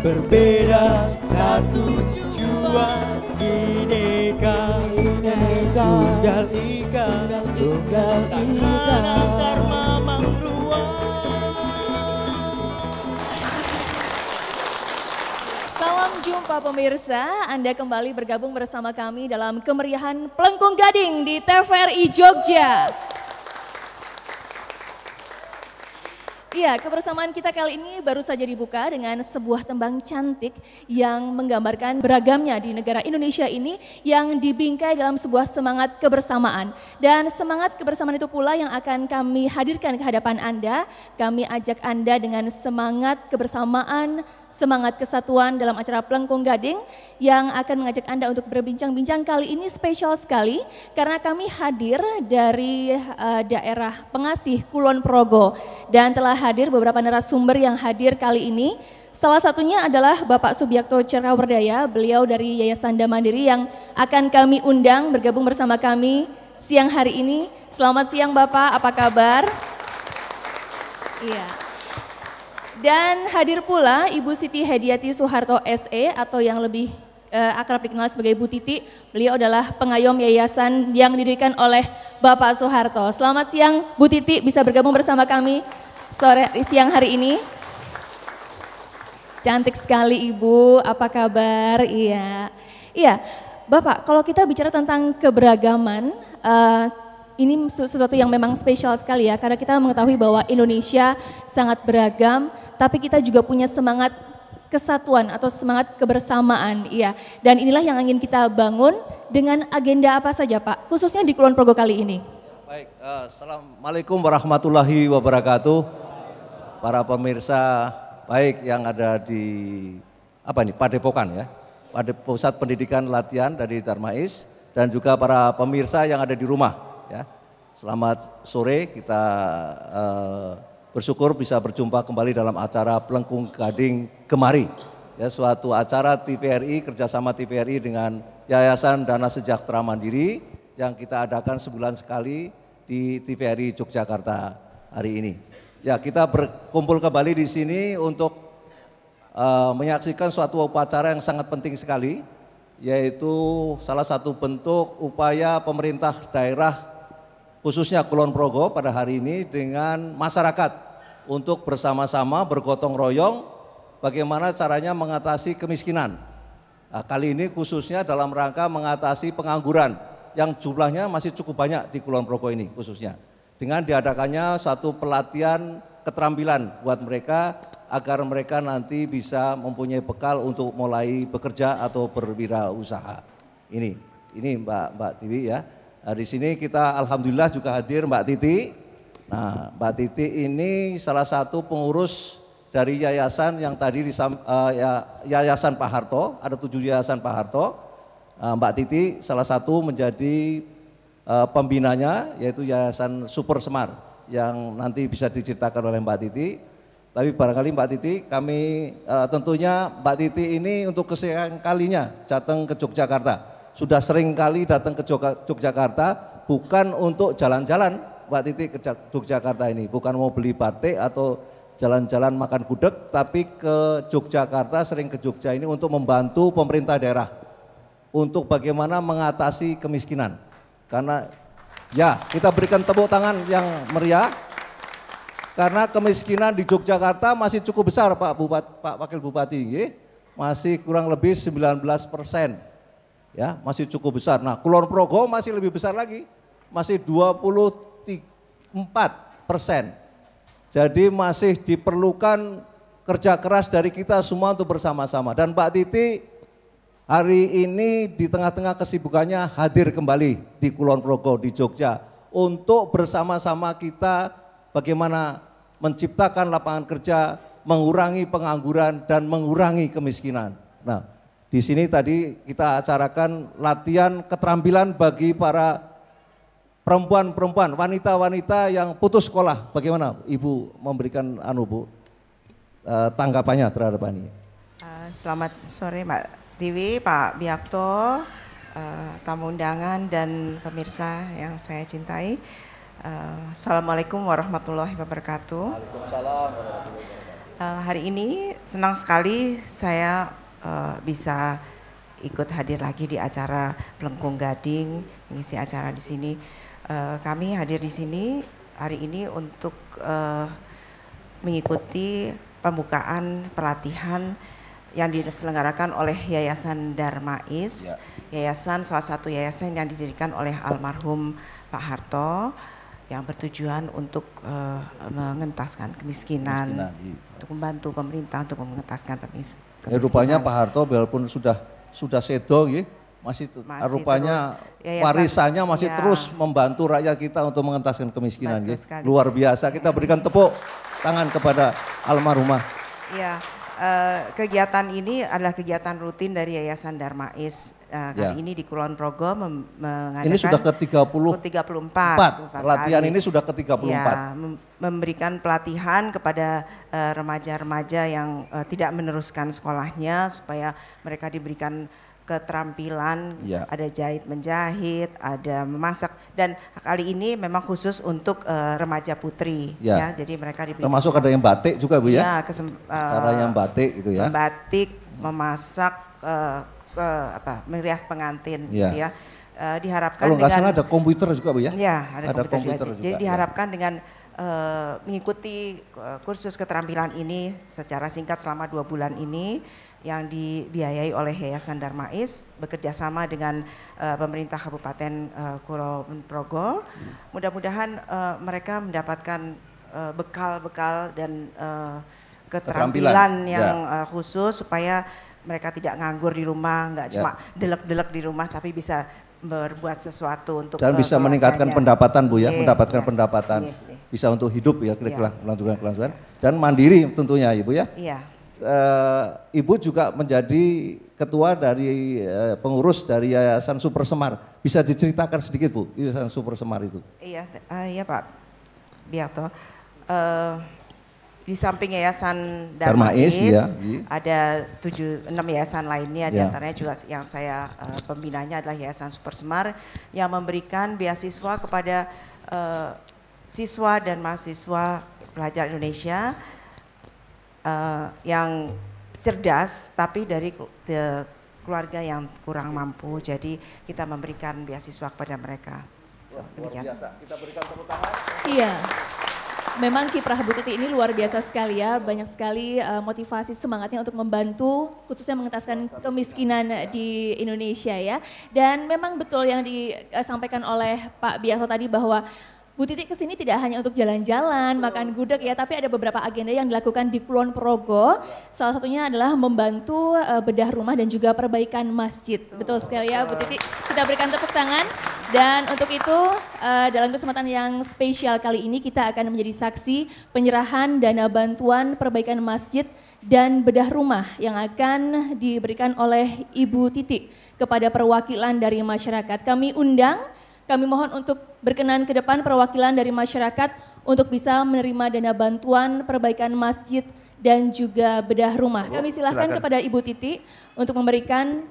berbeda satu jua. Bineka Tunggal Ika, tahanan Dharma Mangruwa. Salam jumpa pemirsa, Anda kembali bergabung bersama kami dalam kemeriahan Plengkung Gading di TVRI Jogja. Iya, kebersamaan kita kali ini baru saja dibuka dengan sebuah tembang cantik yang menggambarkan beragamnya di negara Indonesia ini yang dibingkai dalam sebuah semangat kebersamaan. Dan semangat kebersamaan itu pula yang akan kami hadirkan ke hadapan Anda. Kami ajak Anda dengan semangat kebersamaan, semangat kesatuan dalam acara Plengkung Gading yang akan mengajak Anda untuk berbincang-bincang. Kali ini spesial sekali karena kami hadir dari daerah Pengasih Kulon Progo dan telah hadir beberapa narasumber yang hadir kali ini. Salah satunya adalah Bapak Subiakto Cerrawardaya, beliau dari Yayasan Mandiri yang akan kami undang bergabung bersama kami siang hari ini. Selamat siang Bapak, apa kabar? Iya. Dan hadir pula Ibu Siti Hediati Soeharto SE atau yang lebih akrab dikenal sebagai Bu Titi. Beliau adalah pengayom yayasan yang didirikan oleh Bapak Soeharto. Selamat siang Bu Titi, bisa bergabung bersama kami siang hari ini. Cantik sekali Ibu, apa kabar? Iya. Iya, Bapak, kalau kita bicara tentang keberagaman, ini sesuatu yang memang spesial sekali ya, karena kita mengetahui bahwa Indonesia sangat beragam, tapi kita juga punya semangat kesatuan atau semangat kebersamaan, iya. Dan inilah yang ingin kita bangun dengan agenda apa saja Pak, khususnya di Kulon Progo kali ini. Baik, Assalamualaikum warahmatullahi wabarakatuh. Para pemirsa baik yang ada di Padepokan ya, Pusat Pendidikan Latihan dari Darmais, dan juga para pemirsa yang ada di rumah ya. Selamat sore, kita bersyukur bisa berjumpa kembali dalam acara Plengkung Gading Kemari. Ya, suatu acara TVRI, kerjasama TVRI dengan Yayasan Dana Sejahtera Mandiri yang kita adakan sebulan sekali di TVRI Yogyakarta hari ini. Ya, kita berkumpul kembali di sini untuk menyaksikan suatu upacara yang sangat penting sekali, yaitu salah satu bentuk upaya pemerintah daerah khususnya Kulon Progo pada hari ini dengan masyarakat untuk bersama-sama bergotong royong bagaimana caranya mengatasi kemiskinan. Nah, kali ini khususnya dalam rangka mengatasi pengangguran yang jumlahnya masih cukup banyak di Kulon Progo ini khususnya. Dengan diadakannya suatu pelatihan keterampilan buat mereka agar mereka nanti bisa mempunyai bekal untuk mulai bekerja atau berwirausaha. Ini Mbak Tiwi ya. Nah, di sini kita alhamdulillah juga hadir Mbak Titi. Nah, Mbak Titi ini salah satu pengurus dari yayasan yang tadi Yayasan Pak Harto, ada 7 yayasan Pak Harto. Mbak Titi salah satu menjadi pembinanya, yaitu Yayasan Super Semar yang nanti bisa diceritakan oleh Mbak Titi. Tapi barangkali Mbak Titi, kami tentunya Mbak Titi ini untuk kesekian kalinya datang ke Yogyakarta. Sudah sering kali datang ke Yogyakarta bukan untuk jalan-jalan Mbak Titi ke Yogyakarta ini, bukan mau beli batik atau jalan-jalan makan gudeg, tapi ke Yogyakarta, sering ke Jogja ini untuk membantu pemerintah daerah untuk bagaimana mengatasi kemiskinan. Karena ya kita berikan tepuk tangan yang meriah karena kemiskinan di Yogyakarta masih cukup besar Pak Wakil Bupati, masih kurang lebih 19%. Ya, masih cukup besar. Nah, Kulon Progo masih lebih besar lagi, masih 24%. Jadi masih diperlukan kerja keras dari kita semua untuk bersama-sama. Dan Mbak Titi hari ini di tengah-tengah kesibukannya hadir kembali di Kulon Progo di Jogja untuk bersama-sama kita bagaimana menciptakan lapangan kerja, mengurangi pengangguran dan mengurangi kemiskinan. Nah, di sini tadi kita acarakan latihan keterampilan bagi para perempuan-perempuan, wanita-wanita yang putus sekolah. Bagaimana Ibu memberikan tanggapannya terhadap ini? Selamat sore Mbak Dewi, Pak Biakto. tamu undangan dan pemirsa yang saya cintai. Assalamualaikum warahmatullahi wabarakatuh. Waalaikumsalam warahmatullahi wabarakatuh. Hari ini senang sekali saya bisa ikut hadir lagi di acara Plengkung Gading, mengisi acara di sini. Kami hadir di sini hari ini untuk mengikuti pembukaan pelatihan yang diselenggarakan oleh Yayasan Darmais, yayasan salah satu yayasan yang didirikan oleh almarhum Pak Harto yang bertujuan untuk mengentaskan kemiskinan, untuk membantu pemerintah untuk mengentaskan kemiskinan. Rupanya Pak Harto walaupun sudah sedo, masih rupanya warisannya masih terus membantu rakyat kita untuk mengentaskan kemiskinan. Luar biasa, kita berikan tepuk tangan kepada almarhumah. Ya, kegiatan ini adalah kegiatan rutin dari Yayasan Darmais. Kali ini di Kulon Progo mengadakan ini sudah ke-34. Pelatihan ini sudah ke-34. Ya, memberikan pelatihan kepada remaja-remaja yang tidak meneruskan sekolahnya supaya mereka diberikan keterampilan, ada jahit menjahit, ada memasak, dan kali ini memang khusus untuk remaja putri, ya. Jadi mereka diberikan. Termasuk ada yang batik juga Bu ya? Cara yang batik gitu ya? Batik, memasak, merias pengantin, gitu ya. Diharapkan kalau nggak salah ada komputer juga Bu ya? Ya, ada komputer juga. Jadi diharapkan ya. dengan mengikuti kursus keterampilan ini secara singkat selama 2 bulan ini, yang dibiayai oleh Yayasan Darmais bekerjasama dengan pemerintah Kabupaten Kulon Progo. Mudah-mudahan mereka mendapatkan bekal-bekal dan keterampilan yang khusus supaya mereka tidak nganggur di rumah, nggak cuma delek-delek di rumah, tapi bisa berbuat sesuatu untuk dan bisa meningkatkan pendapatan Bu ya, mendapatkan pendapatan, bisa untuk hidup ya, kira-kira kelangsungan dan mandiri tentunya Ibu ya. Iya. Ibu juga menjadi ketua dari pengurus dari Yayasan Super Semar. Bisa diceritakan sedikit Bu, Yayasan Super Semar itu? Iya, iya Pak Biakto. Di samping Yayasan Darmais, ada 6 yayasan lainnya, diantaranya juga yang saya pembinanya adalah Yayasan Super Semar yang memberikan beasiswa kepada siswa dan mahasiswa pelajar Indonesia yang cerdas tapi dari keluarga yang kurang mampu, jadi kita memberikan beasiswa kepada mereka. Luar biasa, kita berikan tepuk tangan. Iya. Memang kiprah Bu Titi ini luar biasa sekali ya, banyak sekali motivasi semangatnya untuk membantu khususnya mengentaskan kemiskinan di Indonesia ya. Dan memang betul yang disampaikan oleh Pak Biakto tadi bahwa Bu Titi kesini tidak hanya untuk jalan-jalan, makan gudeg ya, tapi ada beberapa agenda yang dilakukan di Kulon Progo. Salah satunya adalah membantu bedah rumah dan juga perbaikan masjid. Betul sekali ya Bu Titi, kita berikan tepuk tangan. Dan untuk itu dalam kesempatan yang spesial kali ini kita akan menjadi saksi penyerahan dana bantuan perbaikan masjid dan bedah rumah yang akan diberikan oleh Ibu Titi kepada perwakilan dari masyarakat. Kami mohon untuk berkenan ke depan perwakilan dari masyarakat untuk bisa menerima dana bantuan perbaikan masjid dan juga bedah rumah. Kami silakan kepada Ibu Titi untuk memberikan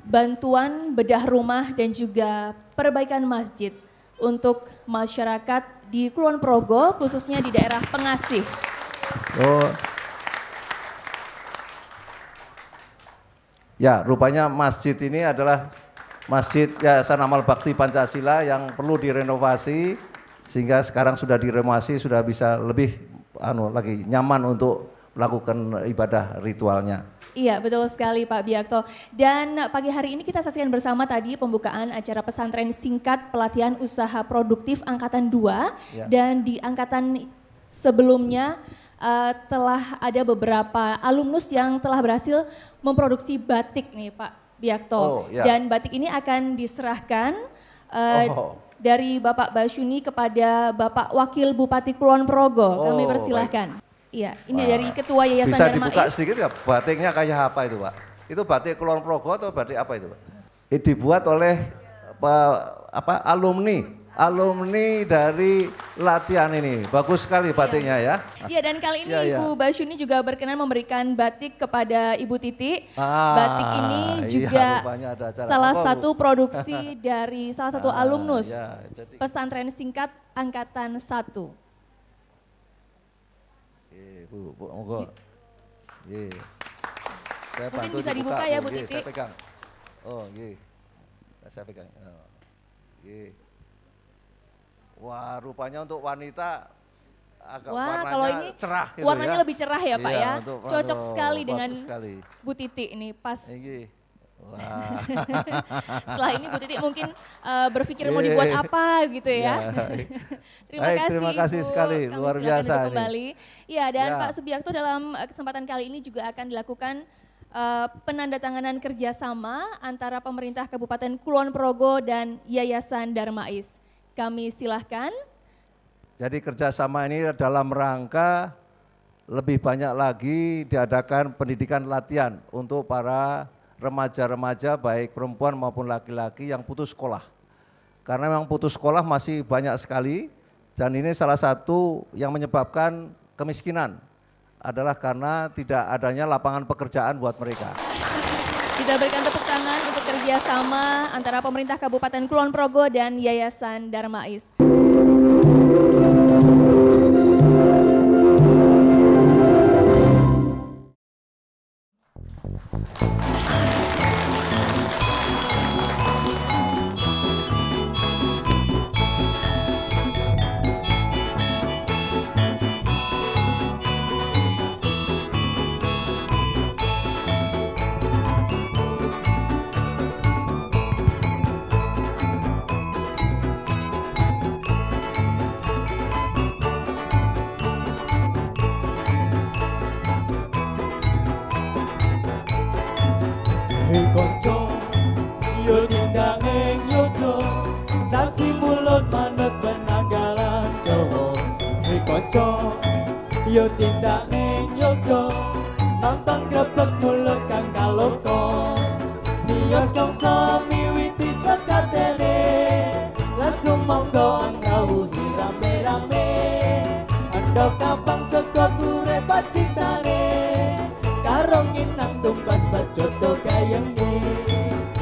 bantuan bedah rumah dan juga perbaikan masjid untuk masyarakat di Kulon Progo, khususnya di daerah Pengasih. Ya, rupanya masjid ini adalah Masjid Yayasan Amal Bakti Pancasila yang perlu direnovasi sehingga sekarang sudah direnovasi, sudah bisa lebih lagi nyaman untuk melakukan ibadah ritualnya. Iya, betul sekali Pak Biakto. Dan pagi hari ini kita saksikan bersama tadi pembukaan acara pesantren singkat pelatihan usaha produktif angkatan 2 dan di angkatan sebelumnya telah ada beberapa alumnus yang telah berhasil memproduksi batik nih Pak Biakto. Dan batik ini akan diserahkan dari Bapak Basyuni kepada Bapak Wakil Bupati Kulon Progo. Kami persilahkan. Iya, ini dari Ketua Yayasan Darmais. Bisa dibuka sedikit ya, batiknya kayak apa itu Pak? Itu batik Kulon Progo atau batik apa itu Pak? Dibuat oleh alumni alumni dari latihan ini. Bagus sekali batiknya ya. Iya, dan kali ini Iya, Ibu Basyuni juga berkenan memberikan batik kepada Ibu Titi. Batik ini juga rupanya ada acara. salah Oh, satu produksi dari salah satu alumnus ya, jadi- pesantren singkat angkatan 1. Bu, monggo. Saya Mungkin bantu bisa dibuka ya, Bu Nggih, Titi. Saya pegang. Oh, nggih. Saya pegang. Oh, nggih. Wah, rupanya untuk wanita agak Wah, warnanya kalau ini cerah gitu warnanya ya. lebih cerah ya Pak Iya, ya. untuk- Cocok aduh, sekali bagus dengan sekali. Bu Titi ini pas. Nggih. Wah. Setelah ini Bu Titi mungkin berpikir mau dibuat apa gitu ya. Terima kasih Bu. sekali, Kami luar silakan biasa duduk ini. kembali. Iya, dan Ya. Pak Subiakto dalam kesempatan kali ini juga akan dilakukan penandatanganan kerjasama antara pemerintah Kabupaten Kulon Progo dan Yayasan Darmais. Kami silahkan. Jadi kerjasama ini dalam rangka lebih banyak lagi diadakan pendidikan latihan untuk para remaja-remaja baik perempuan maupun laki-laki yang putus sekolah. Karena memang putus sekolah masih banyak sekali dan ini salah satu yang menyebabkan kemiskinan adalah karena tidak adanya lapangan pekerjaan buat mereka. Kita berikan tepuk tangan untuk kerjasama antara pemerintah Kabupaten Kulon Progo dan Yayasan Darmais. Hei konco, yo tindak neng yojo, sasi mulut manut penanggalan Jawa. Hei konco, yo tindak neng yojo, nonton grebek mulut kang kaloko. Nios kongso miwiti sekatene, langsung monggo angrawuhi rame-rame. Ando kapang sego gure pacitane, karongin nang tumbas bajoto gayenge.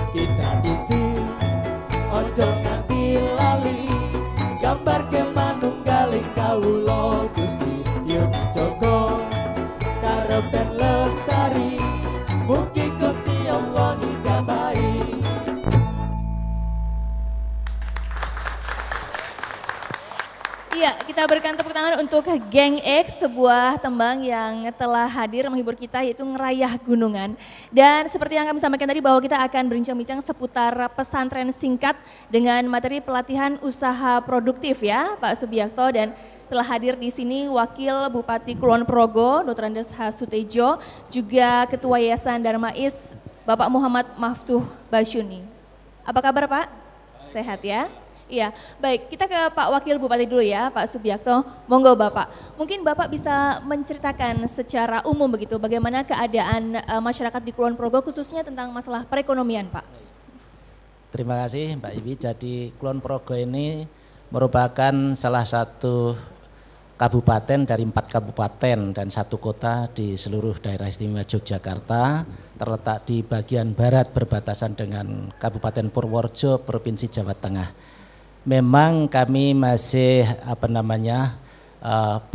Kita disi ojo nganti lali, gambar kemanunggaling kawula Gusti. Yo dijogo karo ben lestari, mugi Gusti Allah ngijabahi. Iya, kita berikan tepuk tangan untuk Geng X, sebuah tembang yang telah hadir menghibur kita yaitu Ngerayah Gunungan. Dan seperti yang kami sampaikan tadi bahwa kita akan berbincang-bincang seputar pesantren singkat dengan materi pelatihan usaha produktif ya Pak Subiakto, dan telah hadir di sini Wakil Bupati Kulon Progo, Dr. Andes H. Sutejo, juga Ketua Yayasan Darmais Bapak Muhammad Maftuh Basyuni. Apa kabar Pak? Sehat ya? Iya, baik, kita ke Pak Wakil Bupati dulu ya, Pak Subiakto. Monggo Bapak, mungkin Bapak bisa menceritakan secara umum begitu bagaimana keadaan masyarakat di Kulon Progo khususnya tentang masalah perekonomian Pak. Terima kasih Mbak Iwi. Jadi Kulon Progo ini merupakan salah satu kabupaten dari 4 kabupaten dan 1 kota di seluruh daerah istimewa Yogyakarta, terletak di bagian barat berbatasan dengan Kabupaten Purworejo, Provinsi Jawa Tengah. Memang kami masih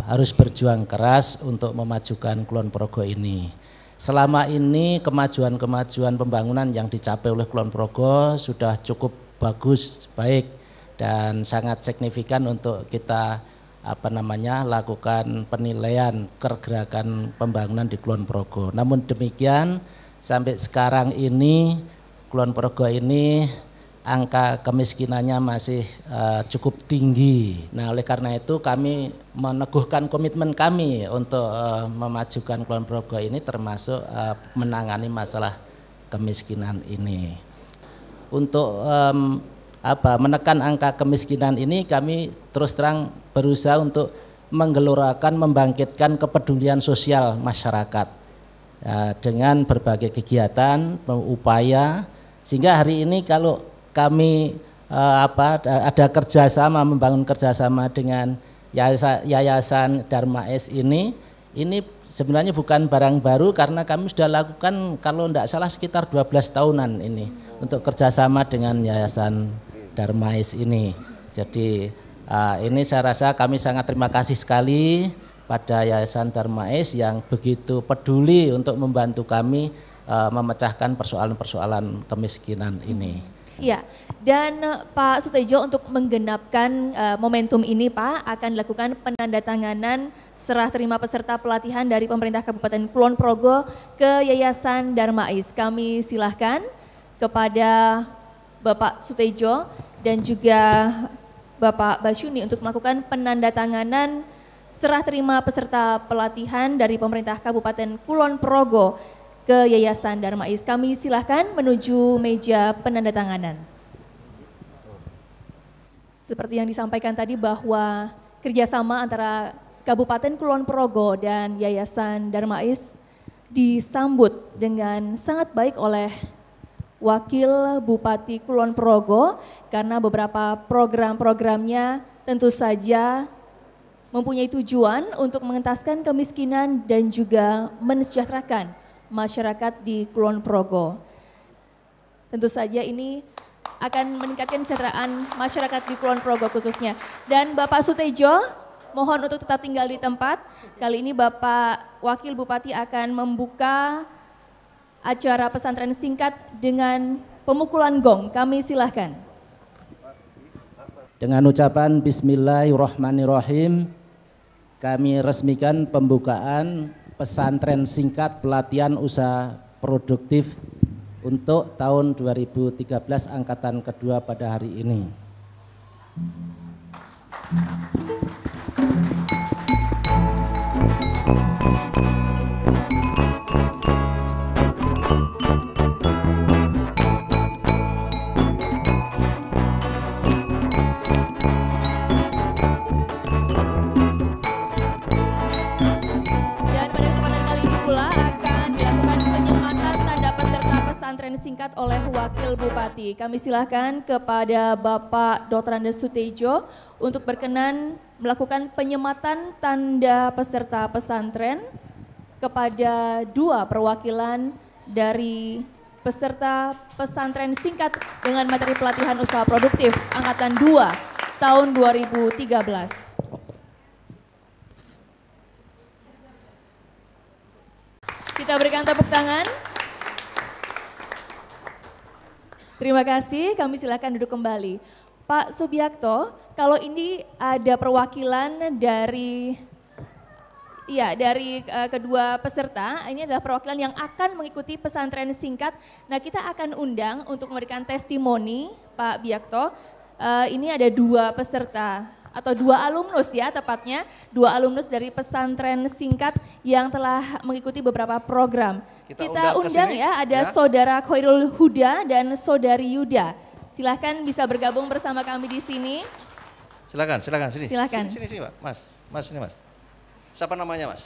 harus berjuang keras untuk memajukan Kulon Progo ini. Selama ini kemajuan-kemajuan pembangunan yang dicapai oleh Kulon Progo sudah cukup bagus, baik dan sangat signifikan untuk kita lakukan penilaian pergerakan pembangunan di Kulon Progo. Namun demikian sampai sekarang ini Kulon Progo ini angka kemiskinannya masih cukup tinggi. Nah, oleh karena itu kami meneguhkan komitmen kami untuk memajukan Kulon Progo ini termasuk menangani masalah kemiskinan ini. Untuk menekan angka kemiskinan ini kami terus terang berusaha untuk menggelorakan, membangkitkan kepedulian sosial masyarakat dengan berbagai kegiatan, upaya, sehingga hari ini kalau kami ada kerjasama, membangun kerjasama dengan Yayasan Darmais ini sebenarnya bukan barang baru karena kami sudah lakukan kalau tidak salah sekitar 12 tahunan ini untuk kerjasama dengan Yayasan Darmais ini. Jadi ini saya rasa kami sangat terima kasih sekali pada Yayasan Darmais yang begitu peduli untuk membantu kami memecahkan persoalan-persoalan kemiskinan ini. Iya, dan Pak Sutedjo untuk menggenapkan momentum ini Pak akan dilakukan penandatanganan serah terima peserta pelatihan dari pemerintah Kabupaten Kulon Progo ke Yayasan Darmais. Kami silahkan kepada Bapak Sutedjo dan juga Bapak Basyuni untuk melakukan penandatanganan serah terima peserta pelatihan dari pemerintah Kabupaten Kulon Progo ke Yayasan Darmais. Kami silahkan menuju meja penandatanganan. Seperti yang disampaikan tadi bahwa kerjasama antara Kabupaten Kulon Progo dan Yayasan Darmais disambut dengan sangat baik oleh Wakil Bupati Kulon Progo karena beberapa program-programnya tentu saja mempunyai tujuan untuk mengentaskan kemiskinan dan juga mensejahterakan masyarakat di Kulon Progo. Tentu saja ini akan meningkatkan kesejahteraan masyarakat di Kulon Progo khususnya. Dan Bapak Sutedjo, mohon untuk tetap tinggal di tempat. Kali ini Bapak Wakil Bupati akan membuka acara pesantren singkat dengan pemukulan gong. Kami silahkan. Dengan ucapan Bismillahirrahmanirrahim, kami resmikan pembukaan pesantren singkat pelatihan usaha produktif untuk tahun 2013 angkatan kedua pada hari ini. Singkat oleh Wakil Bupati. Kami silahkan kepada Bapak Dr. Andes Sutedjo untuk berkenan melakukan penyematan tanda peserta pesantren kepada dua perwakilan dari peserta pesantren singkat dengan materi pelatihan usaha produktif Angkatan 2 tahun 2013. Kita berikan tepuk tangan. Terima kasih, kami silakan duduk kembali. Pak Subiakto, kalau ini ada perwakilan dari kedua peserta, ini adalah perwakilan yang akan mengikuti pesantren singkat. Nah, kita akan undang untuk memberikan testimoni, Pak Biakto. Ini ada dua peserta atau dua alumnus ya tepatnya, dua alumnus dari pesantren singkat yang telah mengikuti beberapa program. Kita undang ya, ada ya. Saudara Khairul Huda dan Saudari Yuda. Silahkan bisa bergabung bersama kami di sini. Silakan sini. Silakan. Sini Pak, Mas ini Mas. Siapa namanya Mas?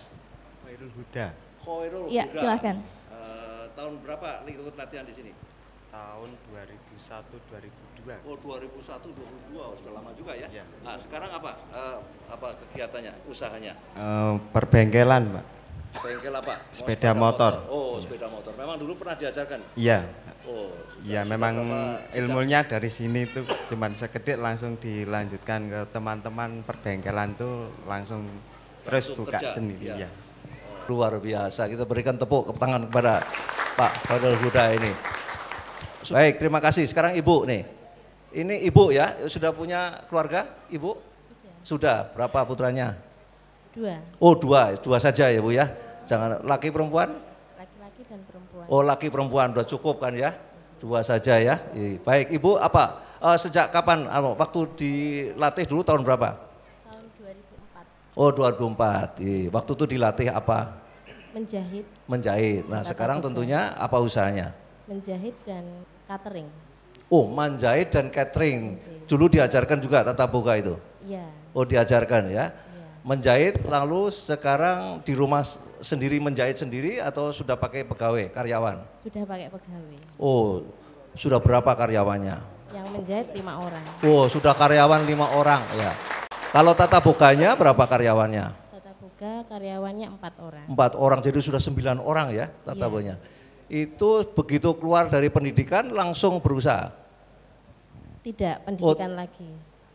Khairul Huda. Khairul Huda. Ya, silakan. Tahun berapa ikut latihan di sini? Tahun 2001-2002. Oh 2001-2002, sudah lama juga ya? Ya. Nah sekarang apa kegiatannya, usahanya? Perbengkelan Pak. Bengkel apa? Sepeda motor. Oh sepeda motor, memang dulu pernah diajarkan? Iya. Oh iya memang ilmunya dari sini tuh cuman sekedip langsung dilanjutkan ke teman-teman perbengkelan tuh langsung terus buka sendiri ya. Luar biasa, kita berikan tepuk tangan kepada Pak Khairul Huda ini. Baik, terima kasih. Sekarang Ibu nih. Ini Ibu ya, sudah punya keluarga Ibu? Sudah. Berapa putranya? 2. Oh 2 saja ya Bu ya. Jangan laki perempuan? Laki-laki dan perempuan. Oh laki perempuan, udah cukup kan ya? 2 saja ya. Baik Ibu apa? Sejak kapan waktu dilatih dulu tahun berapa? Tahun 2004. Oh 2004. Waktu itu dilatih apa? Menjahit. Menjahit. Nah sekarang tentunya apa usahanya? Menjahit dan catering. Oh menjahit dan catering. Dulu diajarkan juga tatap muka itu? Iya. Oh diajarkan ya? Menjahit lalu sekarang di rumah sendiri menjahit sendiri atau sudah pakai pegawai, karyawan? Sudah pakai pegawai. Oh sudah berapa karyawannya? Yang menjahit 5 orang. Oh, sudah karyawan 5 orang ya. Kalau tata boganya berapa karyawannya? Tata boga karyawannya 4 orang. 4 orang, jadi sudah 9 orang ya tata boganya. Itu begitu keluar dari pendidikan langsung berusaha? Tidak, pendidikan lagi.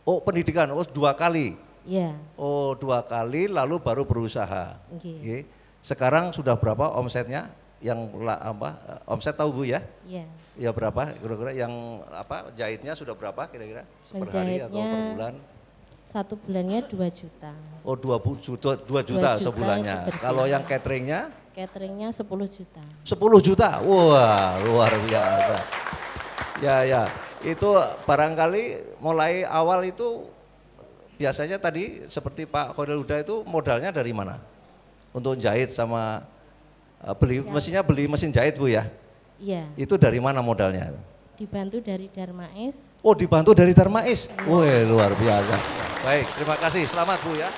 Oh, pendidikan, oh 2 kali? Iya. Oh 2 kali lalu baru berusaha. Okay. Sekarang sudah berapa omsetnya? Yang omset tahu Bu ya? Iya. Ya berapa kira-kira yang jahitnya sudah berapa kira-kira? Per hari atau per bulan? 1 bulannya 2 juta. Oh 2 juta sebulannya. Kalau yang cateringnya? Cateringnya 10 juta. 10 juta? Wah luar biasa. Ya, itu barangkali mulai awal itu biasanya tadi seperti Pak Khairul Huda itu modalnya dari mana? Untuk jahit sama mestinya beli mesin jahit Bu ya? Iya. Itu dari mana modalnya? Dibantu dari Darmais. Oh dibantu dari Darmais? Wah luar biasa. Baik, terima kasih. Selamat Bu ya.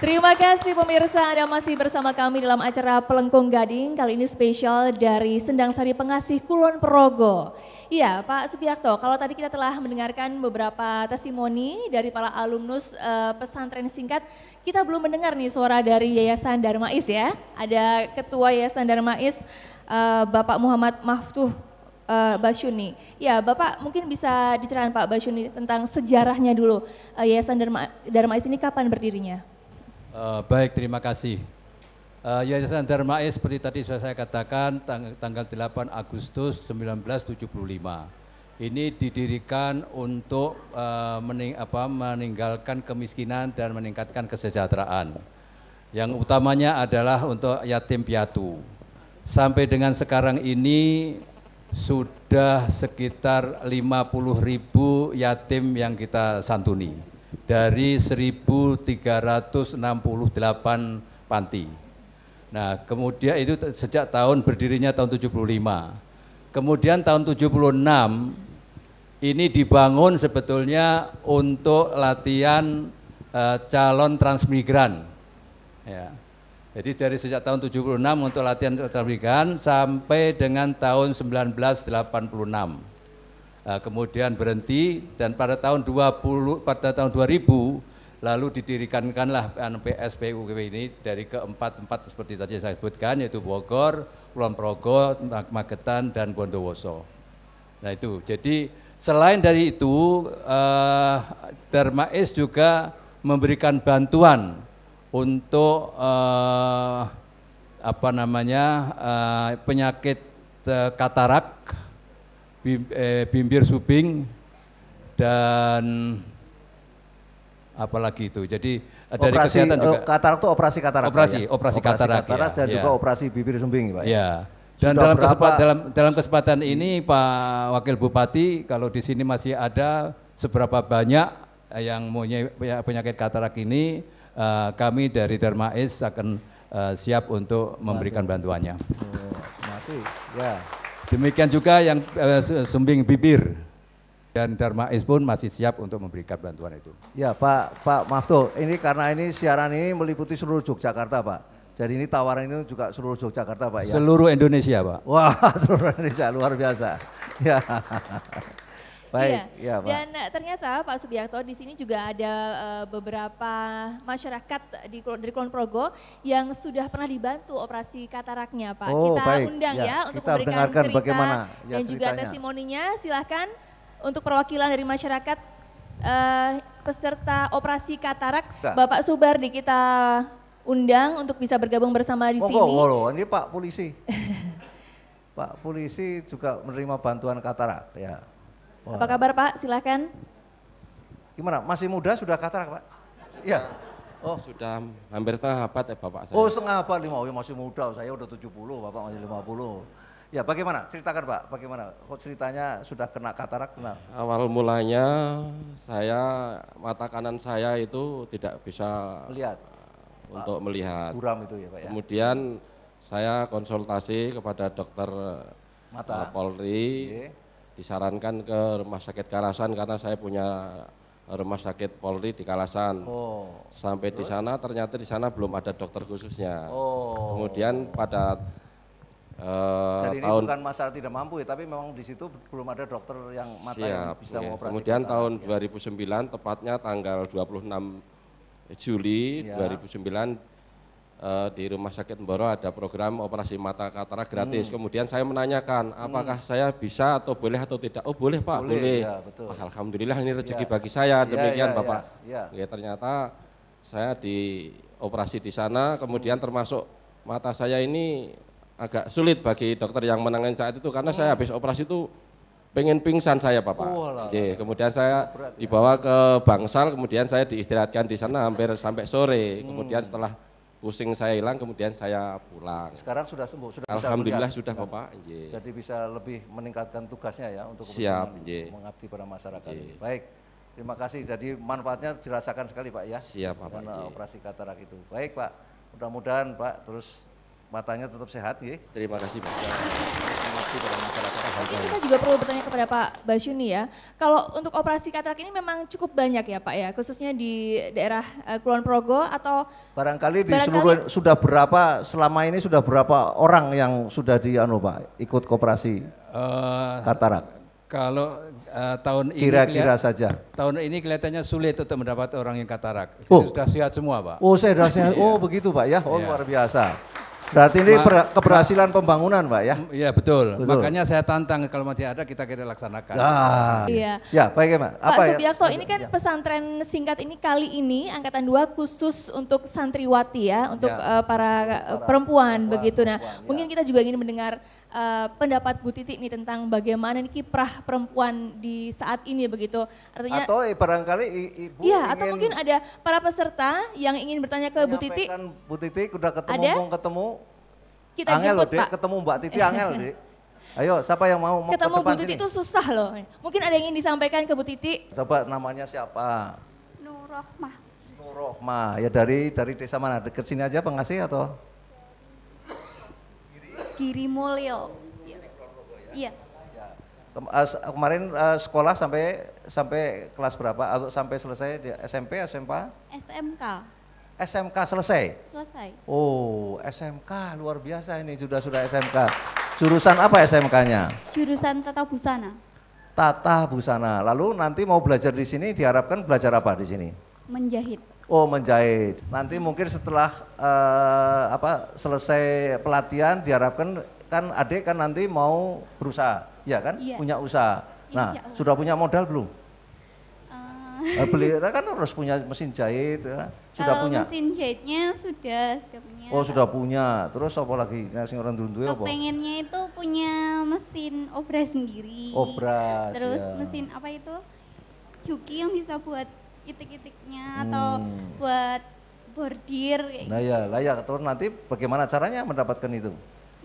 Terima kasih pemirsa, Anda masih bersama kami dalam acara Pelengkung Gading, kali ini spesial dari Sendang Sari Pengasih Kulon Progo. Iya Pak Subiakto, kalau tadi kita telah mendengarkan beberapa testimoni dari para alumnus pesantren singkat, kita belum mendengar nih suara dari Yayasan Darmais ya. Ada Ketua Yayasan Darmais Bapak Muhammad Maftuh Basyuni. Ya Bapak mungkin bisa diceritakan Pak Basyuni tentang sejarahnya dulu, Yayasan Darmais ini kapan berdirinya? Baik, terima kasih. Yayasan Darmais seperti tadi sudah saya katakan tanggal 8 Agustus 1975. Ini didirikan untuk meninggalkan kemiskinan dan meningkatkan kesejahteraan. Yang utamanya adalah untuk yatim piatu. Sampai dengan sekarang ini sudah sekitar 50.000 yatim yang kita santuni dari 1.368 panti. Nah, kemudian itu sejak tahun berdirinya tahun 75. Kemudian tahun 76 ini dibangun sebetulnya untuk latihan calon transmigran. Ya. Jadi dari sejak tahun 76 untuk latihan transmigran sampai dengan tahun 1986. Kemudian berhenti dan pada tahun 2000 lalu didirikanlah PSPUKW ini dari keempat seperti tadi saya sebutkan, yaitu Bogor, Kulon Progo, Magetan, dan Bondowoso. Nah itu, jadi selain dari itu Darmais juga memberikan bantuan untuk penyakit katarak, bibir subing, dan apalagi itu. Jadi dari operasi, kesehatan juga. Katarak itu operasi katarak. Operasi katarak ya. Dan juga operasi bibir sumbing, Pak. Ya. Dan dalam kesempatan ini Pak Wakil Bupati, kalau di sini masih ada seberapa banyak yang mempunyai penyakit katarak ini, kami dari Darmais akan siap untuk memberikan bantuannya. Terima kasih. Ya. Demikian juga yang sumbing bibir. Dan Darmais pun masih siap untuk memberikan bantuan itu. Ya Pak maaf tuh, ini karena ini siaran ini meliputi seluruh Yogyakarta Pak. Jadi ini tawaran ini juga seluruh Yogyakarta Pak ya. Seluruh Indonesia Pak. Wah seluruh Indonesia luar biasa. Ya. Baik, iya. Ya Pak. Dan ternyata Pak Subiakto di sini juga ada beberapa masyarakat dari Kulon Progo yang sudah pernah dibantu operasi kataraknya Pak. Oh, kita baik. undang ya untuk kita memberikan cerita bagaimana dan juga testimoninya. Silahkan untuk perwakilan dari masyarakat peserta operasi katarak, Bapak Subardi kita undang untuk bisa bergabung bersama di sini. Ini Pak Polisi. Pak Polisi juga menerima bantuan katarak ya. Wah. Apa kabar Pak? Silahkan. Gimana? Masih muda sudah katarak Pak? Iya. Oh sudah hampir setengah abad ya Bapak saya. Oh setengah abad, masih muda, saya udah 70, Bapak masih 50. Ya bagaimana? Ceritakan Pak, bagaimana? Kok ceritanya sudah kena katarak? Awal mulanya mata kanan saya itu tidak bisa melihat. Untuk melihat. Buram itu ya Pak ya. Kemudian saya konsultasi kepada dokter mata Polri, disarankan ke Rumah Sakit Kalasan karena saya punya Rumah Sakit Polri di Kalasan. Sampai di sana ternyata di sana belum ada dokter khususnya. Kemudian pada jadi ini bukan masalah tidak mampu ya, tapi memang di situ belum ada dokter yang mata yang bisa mengoperasi. Kemudian tahun 2009 tepatnya tanggal 26 Juli 2009 di Rumah Sakit Mboro ada program operasi mata katarak gratis. Kemudian saya menanyakan apakah saya bisa atau boleh atau tidak. Oh boleh Pak, boleh. Ya, betul. Alhamdulillah ini rezeki bagi saya, demikian Bapak. Ya, ternyata saya dioperasi di sana, kemudian termasuk mata saya ini agak sulit bagi dokter yang menangani saat itu karena saya habis operasi itu pengen pingsan saya Bapak. Kemudian saya dibawa ke Bangsal, kemudian saya diistirahatkan di sana hampir sampai sore. Kemudian setelah pusing saya hilang, kemudian saya pulang. Sekarang sudah sembuh, sudah Alhamdulillah bisa sudah Bapak. Jadi bisa lebih meningkatkan tugasnya ya untuk mengabdi pada masyarakat. Baik, terima kasih. Jadi manfaatnya dirasakan sekali Pak ya. Siap Bapak. Karena operasi katarak itu. Baik Pak, mudah-mudahan Pak terus matanya tetap sehat ya. Terima kasih Pak. Ini kita juga perlu bertanya kepada Pak Basyuni ya. Kalau untuk operasi katarak ini memang cukup banyak ya Pak ya, khususnya di daerah Kulon Progo atau barangkali di seluruh sudah berapa selama ini sudah berapa orang yang sudah Pak ikut koperasi katarak? Kalau tahun ini kira-kira saja. Tahun ini kelihatannya sulit untuk mendapat orang yang katarak. Itu sudah sehat semua Pak. Oh saya sudah sehat. Oh begitu Pak ya. Oh luar biasa. Berarti ini keberhasilan pembangunan Pak ya? Iya betul. Makanya saya tantang kalau masih ada kita laksanakan. Iya. Ya bagaimana? Pak Subiakto ini kan pesantren singkat ini kali ini Angkatan 2 khusus untuk santriwati ya, untuk para perempuan begitu. Nah mungkin kita juga ingin mendengar pendapat Bu Titi nih tentang bagaimana nih kiprah perempuan di saat ini begitu. Artinya atau barangkali Ibu iya, atau mungkin ada para peserta yang ingin bertanya ke Bu Titi. Bu Titi udah ketemu kita angel jemput loh, Pak. Ketemu Mbak Titi angel Dek. Ayo siapa yang mau ketemu Bu Titi itu susah loh. Mungkin ada yang ingin disampaikan ke Bu Titi. Coba namanya siapa? Nurrohmah. Nurrohmah, ya dari desa mana? Dekat sini aja pengasih atau? Giri Mulyo. Iya. Kemarin sekolah sampai kelas berapa atau sampai selesai di SMP, SMA? SMK. SMK selesai? Selesai. Oh SMK luar biasa ini sudah SMK. Jurusan apa SMK-nya? Jurusan Tata Busana. Tata Busana. Lalu nanti mau belajar di sini diharapkan belajar apa di sini? Menjahit. Oh menjahit. Nanti mungkin setelah selesai pelatihan diharapkan kan adik kan nanti mau berusaha, ya kan? Iya. Punya usaha. Nah sudah punya modal belum? Beli kan harus punya mesin jahit ya. Sudah Kalau punya. mesin jahitnya sudah punya. Oh sudah punya. Terus apa lagi? Nah, sing orang dulu apa? Pengennya itu punya mesin obras sendiri. Obras. Terus ya. mesin apa itu? Juki yang bisa buat itik-itiknya atau buat bordir. Nah ya, lah ya. Terus nanti bagaimana caranya mendapatkan itu?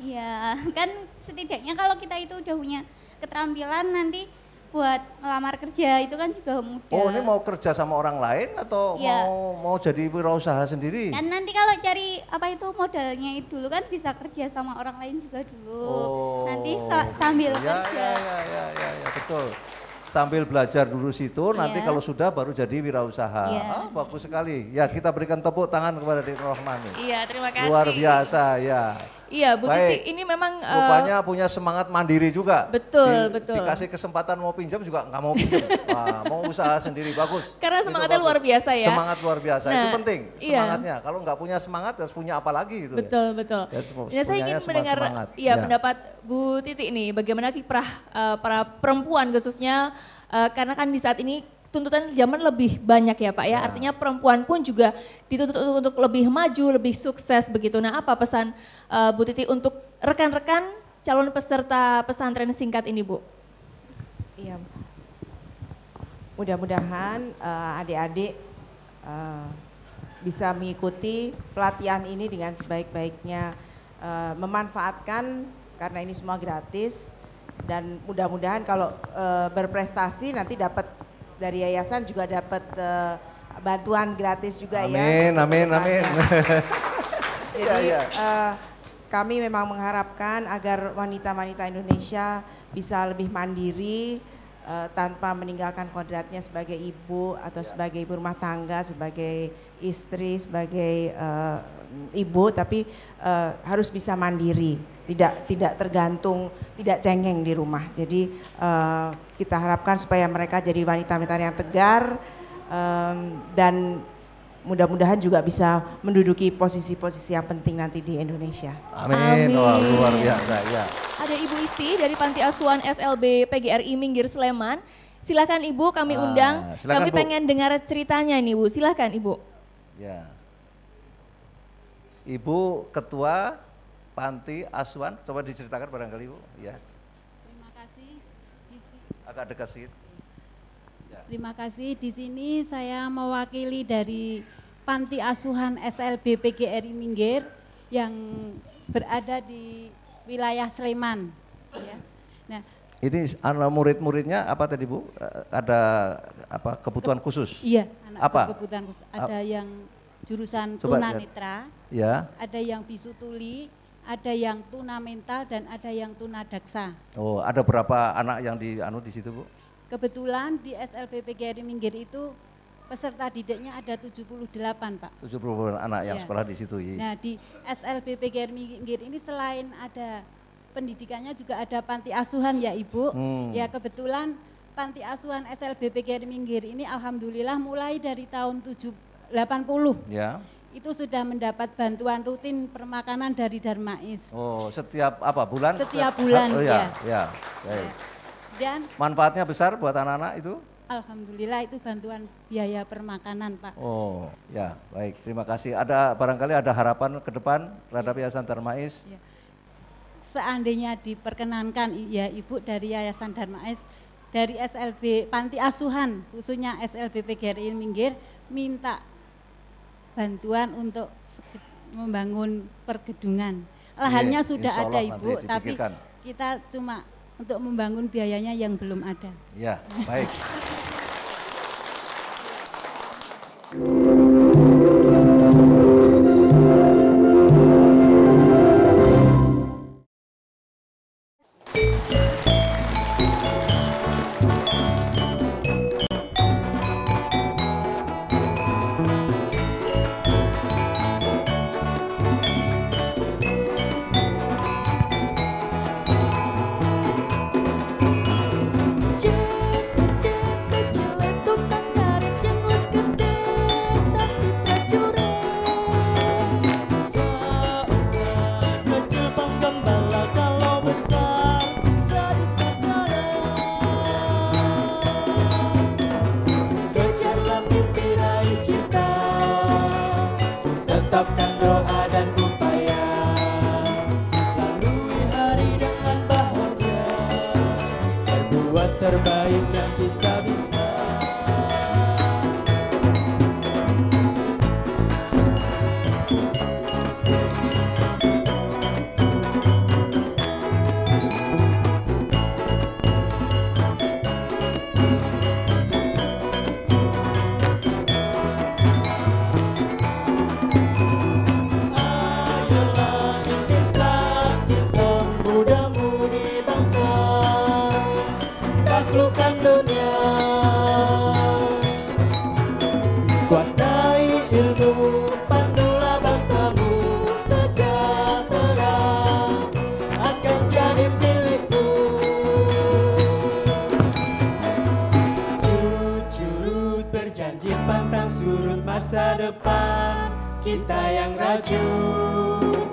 Iya, kan setidaknya kalau kita itu udah punya keterampilan nanti buat melamar kerja itu kan juga mudah. Oh ini mau kerja sama orang lain atau ya. mau jadi wirausaha sendiri? Kan nanti kalau cari apa itu modalnya itu dulu kan bisa kerja sama orang lain juga dulu. Nanti sambil kerja. Ya, betul. Sambil belajar dulu situ, nanti kalau sudah baru jadi wirausaha. Bagus sekali. Ya kita berikan tepuk tangan kepada Dik Rohmani. Iya terima kasih. Luar biasa ya. Iya Bu Titi ini memang rupanya punya semangat mandiri juga. Betul. Dikasih kesempatan mau pinjam juga nggak mau pinjam. Wah, mau usaha sendiri bagus. Karena semangatnya luar biasa ya. Semangat luar biasa itu penting semangatnya. Iya. Kalau nggak punya semangat harus punya apa lagi gitu. Betul. Ya, saya ingin mendengar pendapat Bu Titi ini bagaimana kiprah para perempuan khususnya karena kan di saat ini tuntutan zaman lebih banyak ya Pak ya, artinya perempuan pun juga dituntut untuk lebih maju, lebih sukses begitu. Nah apa pesan Bu Titi untuk rekan-rekan calon peserta pesantren singkat ini Bu? Iya, mudah-mudahan adik-adik bisa mengikuti pelatihan ini dengan sebaik-baiknya, memanfaatkan karena ini semua gratis dan mudah-mudahan kalau berprestasi nanti dapat dari yayasan juga dapat bantuan gratis juga amin, ya. Amin. Jadi kami memang mengharapkan agar wanita-wanita Indonesia bisa lebih mandiri tanpa meninggalkan kodratnya sebagai ibu atau sebagai ibu rumah tangga, sebagai istri, sebagai ibu, tapi harus bisa mandiri, tidak tergantung, tidak cengeng di rumah. Jadi kita harapkan supaya mereka jadi wanita-wanita yang tegar dan mudah-mudahan juga bisa menduduki posisi-posisi yang penting nanti di Indonesia. Amin. Wah, luar biasa ya. Ada Ibu Isti dari Panti Asuhan SLB PGRI Minggir Sleman. Silakan Ibu, kami undang. Kami pengen dengar ceritanya nih Bu. Silakan Ibu. Ya. Ibu Ketua Panti Asuhan, coba diceritakan barangkali Bu. Ya. Terima kasih. Agak dekat sedikit. Ya. Terima kasih. Di sini saya mewakili dari Panti Asuhan SLB PGRI Minggir yang berada di wilayah Sleman. Ya. Nah, ini murid-muridnya apa tadi Bu? Ada apa kebutuhan khusus? Iya, anak apa? Kebutuhan khusus. Ada yang jurusan coba tunanetra, ya. Ada yang bisu tuli, ada yang tuna mental dan ada yang tuna daksa. Oh, ada berapa anak yang di situ Bu? Kebetulan di SLB PGRI Minggir itu peserta didiknya ada 78 Pak. 78 anak yang sekolah di situ. Nah di SLB PGRI Minggir ini selain ada pendidikannya juga ada panti asuhan ya Ibu. Ya kebetulan panti asuhan SLB PGRI Minggir ini alhamdulillah mulai dari tahun 80 ya. Itu sudah mendapat bantuan rutin permakanan dari Darmais. Oh setiap apa bulan? Setiap bulan ya. Baik. Dan manfaatnya besar buat anak-anak itu? Alhamdulillah itu bantuan biaya permakanan Pak. Oh ya baik, terima kasih. Ada barangkali ada harapan ke depan terhadap Yayasan Darmais? Ya. Seandainya diperkenankan ya Ibu dari Yayasan Darmais, dari SLB Panti Asuhan khususnya SLB PGRI Minggir minta bantuan untuk membangun pergedungan. Lahannya sudah ada Ibu, tapi kita cuma untuk membangun biayanya yang belum ada. Ya, baik. masa depan kita yang rajut.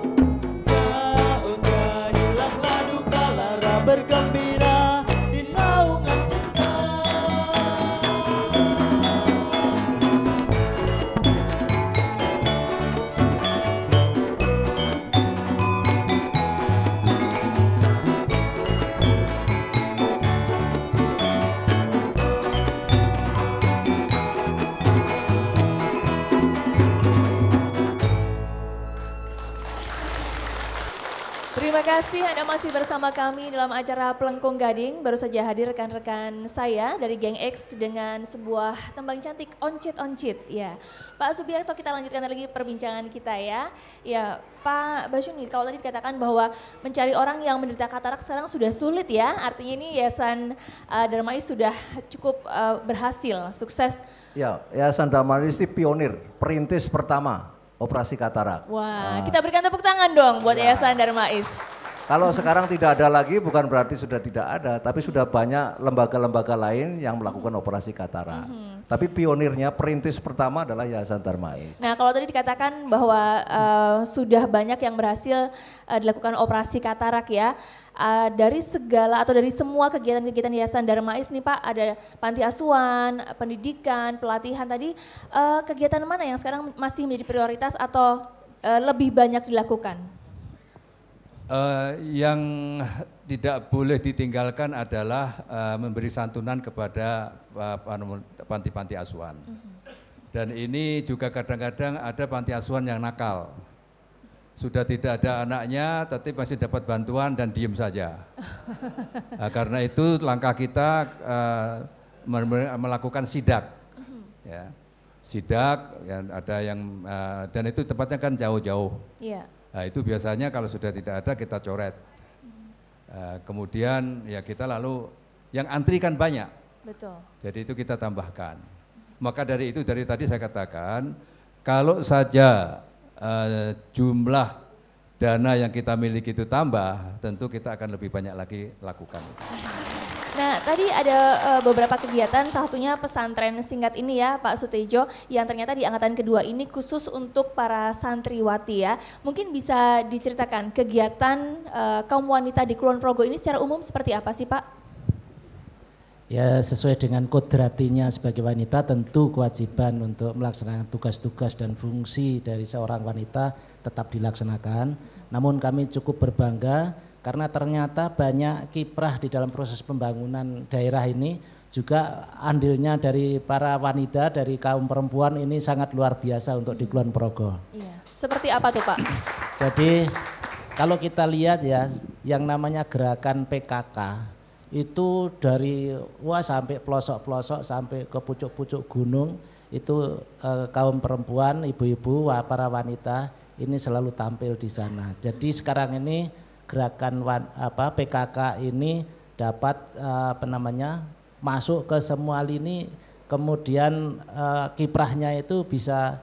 Jauh nyanyilah duka lara bergembira di naungan cinta. Terima kasih Anda masih bersama kami dalam acara Pelengkung Gading. Baru saja hadir rekan-rekan saya dari Geng X dengan sebuah tembang cantik oncit-oncit. Ya, Pak Subiakto, kita lanjutkan lagi perbincangan kita ya. Ya, Pak Basyuni, kalau tadi dikatakan bahwa mencari orang yang menderita katarak sekarang sudah sulit ya. Artinya ini Yayasan Darmais sudah cukup berhasil, sukses. Ya, Yayasan Darmais ini pionir, perintis pertama operasi katarak. Wah, kita berikan tepuk tangan dong buat Yayasan Darmais. Kalau sekarang tidak ada lagi bukan berarti sudah tidak ada, tapi sudah banyak lembaga-lembaga lain yang melakukan operasi katarak. Tapi pionirnya, perintis pertama adalah Yayasan Darmais. Nah, kalau tadi dikatakan bahwa sudah banyak yang berhasil dilakukan operasi katarak ya. Dari segala atau dari semua kegiatan-kegiatan Yayasan Darmais nih Pak, ada panti asuhan, pendidikan, pelatihan tadi, kegiatan mana yang sekarang masih menjadi prioritas atau lebih banyak dilakukan? Yang tidak boleh ditinggalkan adalah memberi santunan kepada panti-panti asuhan. Dan ini juga kadang-kadang ada panti asuhan yang nakal. Sudah tidak ada anaknya, tapi masih dapat bantuan dan diem saja. Nah, karena itu langkah kita melakukan sidak, ya. Sidak, ya, ada yang dan itu tempatnya kan jauh-jauh. Iya. Nah, itu biasanya kalau sudah tidak ada kita coret. Kemudian ya kita lalu yang antri kan banyak. Betul. Jadi itu kita tambahkan. Maka dari itu dari tadi saya katakan kalau saja jumlah dana yang kita miliki itu tambah, tentu kita akan lebih banyak lagi lakukan. Nah, tadi ada beberapa kegiatan, salah satunya pesantren singkat ini ya Pak Sutejo, yang ternyata di angkatan kedua ini khusus untuk para santriwati ya. Mungkin bisa diceritakan kegiatan kaum wanita di Kulon Progo ini secara umum seperti apa sih Pak? Ya, sesuai dengan kodratinya sebagai wanita, tentu kewajiban untuk melaksanakan tugas-tugas dan fungsi dari seorang wanita tetap dilaksanakan. Namun kami cukup berbangga karena ternyata banyak kiprah di dalam proses pembangunan daerah ini, juga andilnya dari para wanita, dari kaum perempuan ini sangat luar biasa untuk di Kulon Progo. Iya. Seperti apa tuh Pak? Jadi kalau kita lihat ya, yang namanya gerakan PKK, itu dari sampai pelosok-pelosok sampai ke pucuk-pucuk gunung itu kaum perempuan, ibu-ibu, para wanita ini selalu tampil di sana. Jadi sekarang ini gerakan PKK ini dapat masuk ke semua lini, kemudian kiprahnya itu bisa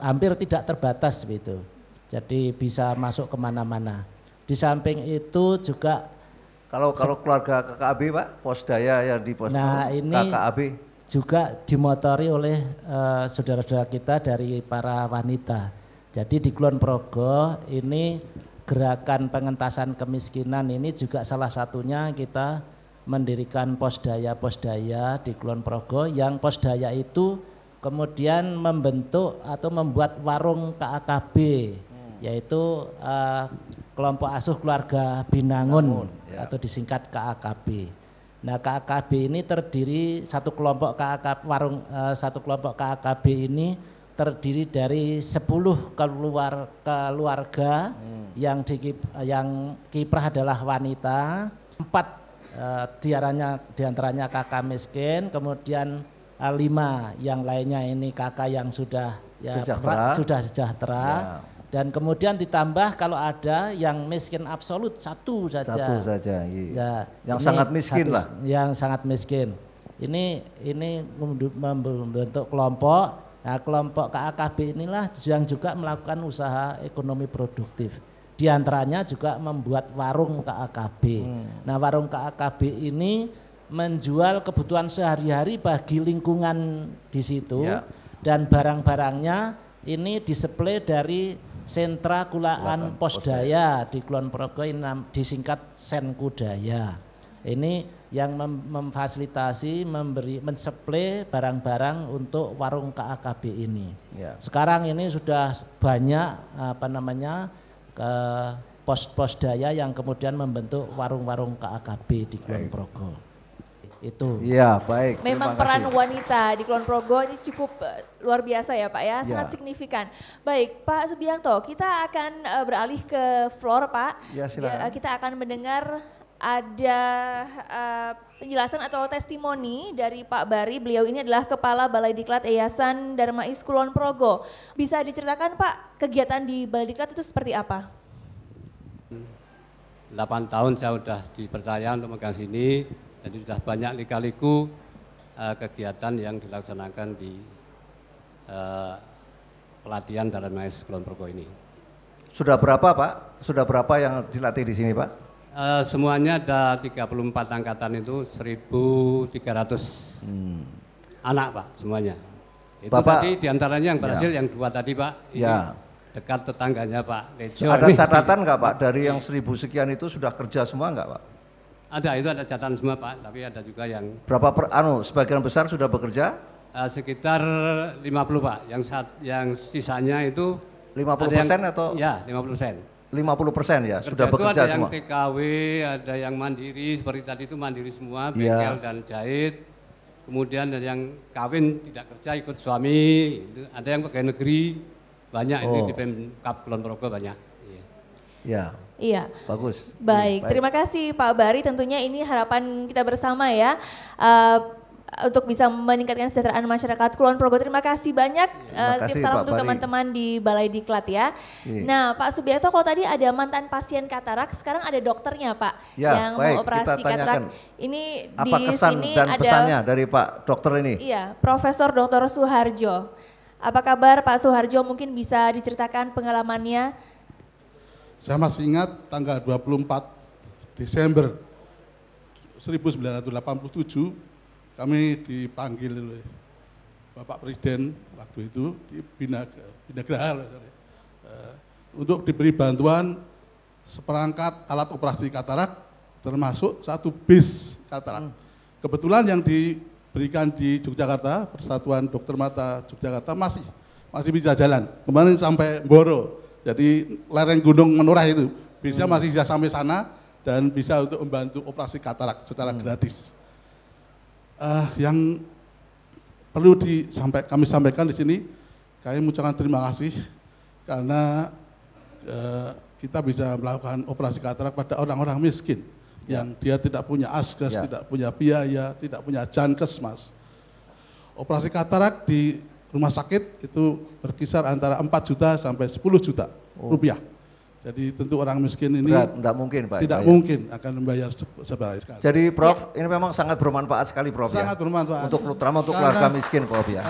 hampir tidak terbatas gitu. Jadi bisa masuk kemana-mana. Di samping itu juga kalau keluarga KKAB Pak, Posdaya yang di ini KKAB juga dimotori oleh saudara-saudara kita dari para wanita. Jadi di Kulon Progo ini gerakan pengentasan kemiskinan ini juga salah satunya kita mendirikan posdaya-posdaya di Kulon Progo, yang posdaya itu kemudian membentuk atau membuat warung KAKB, yaitu kelompok asuh keluarga Binangun atau disingkat KAKB. Nah, KAKB ini terdiri satu kelompok KAKB ini terdiri dari 10 keluarga yang kiprah adalah wanita, 4 diantaranya kakak miskin, kemudian 5 yang lainnya ini kakak yang sudah sejahtera. Ya. Dan kemudian ditambah kalau ada yang miskin absolut satu saja. Iya. Yang sangat miskin lah. Yang sangat miskin. Ini membentuk kelompok. Nah, kelompok KAKB inilah yang juga melakukan usaha ekonomi produktif. Di antaranya juga membuat warung KAKB. Nah, warung KAKB ini menjual kebutuhan sehari-hari bagi lingkungan di situ. Ya. dan barang-barangnya ini display dari Sentra Kulaan Posdaya di Kulon Progo, disingkat Senkudaya. Ini yang memfasilitasi, mensuplai barang-barang untuk warung KAKB ini. Ya. Sekarang ini sudah banyak pos-posdaya yang kemudian membentuk warung-warung KAKB di Kulon Progo. Itu. Iya, baik. Memang peran wanita di Kulon Progo ini cukup luar biasa ya Pak ya, sangat signifikan. Baik Pak Subiakto, kita akan beralih ke floor Pak. Ya, silakan. Kita akan mendengar ada penjelasan atau testimoni dari Pak Bari. Beliau ini adalah Kepala Balai Diklat Yayasan Darmais Kulon Progo. Bisa diceritakan Pak, kegiatan di Balai Diklat itu seperti apa? 8 tahun saya sudah dipercaya untuk megang sini. Jadi sudah banyak lika-liku kegiatan yang dilaksanakan di pelatihan Darmais Kulon Progo ini. Sudah berapa Pak? Sudah berapa yang dilatih di sini Pak? Semuanya ada 34 angkatan itu 1.300 anak Pak semuanya. Itu Bapak, tadi diantaranya yang berhasil yang 2 tadi Pak. Ini ya. Dekat tetangganya Pak Lejo. Ada catatan nggak Pak dari yang 1.000 sekian itu sudah kerja semua nggak Pak? Ada, itu ada catatan semua Pak, tapi ada juga yang... Berapa sebagian besar sudah bekerja? Sekitar 50 Pak, yang sisanya itu... 50% atau? Ya, 50%. 50% ya, sudah bekerja ada semua? Ada yang TKW, ada yang mandiri, seperti tadi itu mandiri semua, bengkel dan jahit. Kemudian ada yang kawin tidak kerja ikut suami, ada yang pegawai negeri, banyak itu di Pemkab Kulon Progo banyak. Ya. Iya. Bagus. Baik, terima kasih Pak Bari. Tentunya ini harapan kita bersama ya. Untuk bisa meningkatkan kesejahteraan masyarakat Kulon Progo. Terima kasih banyak. Terima salam untuk teman-teman di Balai Diklat ya. Nah Pak Subiakto, kalau tadi ada mantan pasien katarak, sekarang ada dokternya Pak yang mau operasi katarak. Ini apa di kesan sini dan ada pesannya dari Pak dokter ini? Iya, Profesor Dr. Suharjo. Apa kabar Pak Suharjo? Mungkin bisa diceritakan pengalamannya. Saya masih ingat tanggal 24 Desember 1987 kami dipanggil oleh Bapak Presiden waktu itu di Binagraha untuk diberi bantuan seperangkat alat operasi katarak termasuk 1 bis katarak. Kebetulan yang diberikan di Yogyakarta, Persatuan Dokter Mata Yogyakarta masih bisa jalan. Kemarin sampai Mboro. Jadi lereng Gunung Menurah itu bisa masih bisa sampai sana dan bisa untuk membantu operasi katarak secara gratis. Yang perlu kami sampaikan di sini, kami mengucapkan terima kasih karena kita bisa melakukan operasi katarak pada orang-orang miskin yang dia tidak punya askes, tidak punya biaya, tidak punya jankes Mas. Operasi katarak di rumah sakit itu berkisar antara 4 juta sampai 10 juta rupiah. Jadi tentu orang miskin ini tidak mungkin Pak. Tidak mungkin akan membayar sebanyak sekali. Jadi Prof, ini memang sangat bermanfaat sekali Prof. Sangat bermanfaat. Terutama untuk keluarga miskin Prof ya.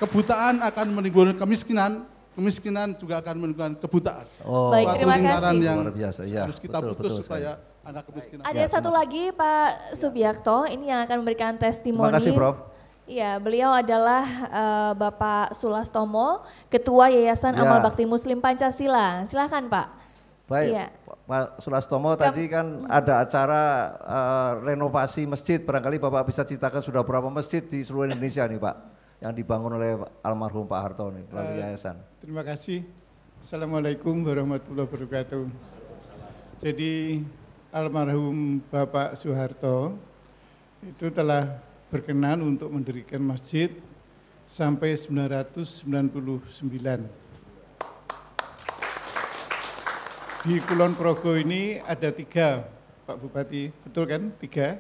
Kebutaan akan menimbulkan kemiskinan juga akan menimbulkan kebutaan. Baik, terima kasih. Yang luar biasa. harus kita putus supaya angka kemiskinan. Ada satu lagi Pak Subiakto, ini yang akan memberikan testimoni. Terima kasih Prof. Iya, beliau adalah Bapak Sulastomo, Ketua Yayasan Amal Bakti Muslim Pancasila. Silakan Pak. Baik, Pak Sulastomo tadi kan ada acara renovasi masjid, barangkali Bapak bisa ceritakan sudah berapa masjid di seluruh Indonesia nih Pak, yang dibangun oleh almarhum Pak Harto nih melalui yayasan. Terima kasih. Assalamualaikum warahmatullahi wabarakatuh. Jadi almarhum Bapak Soeharto itu telah berkenan untuk mendirikan masjid sampai 999. Di Kulon Progo ini ada 3, Pak Bupati, betul kan? 3.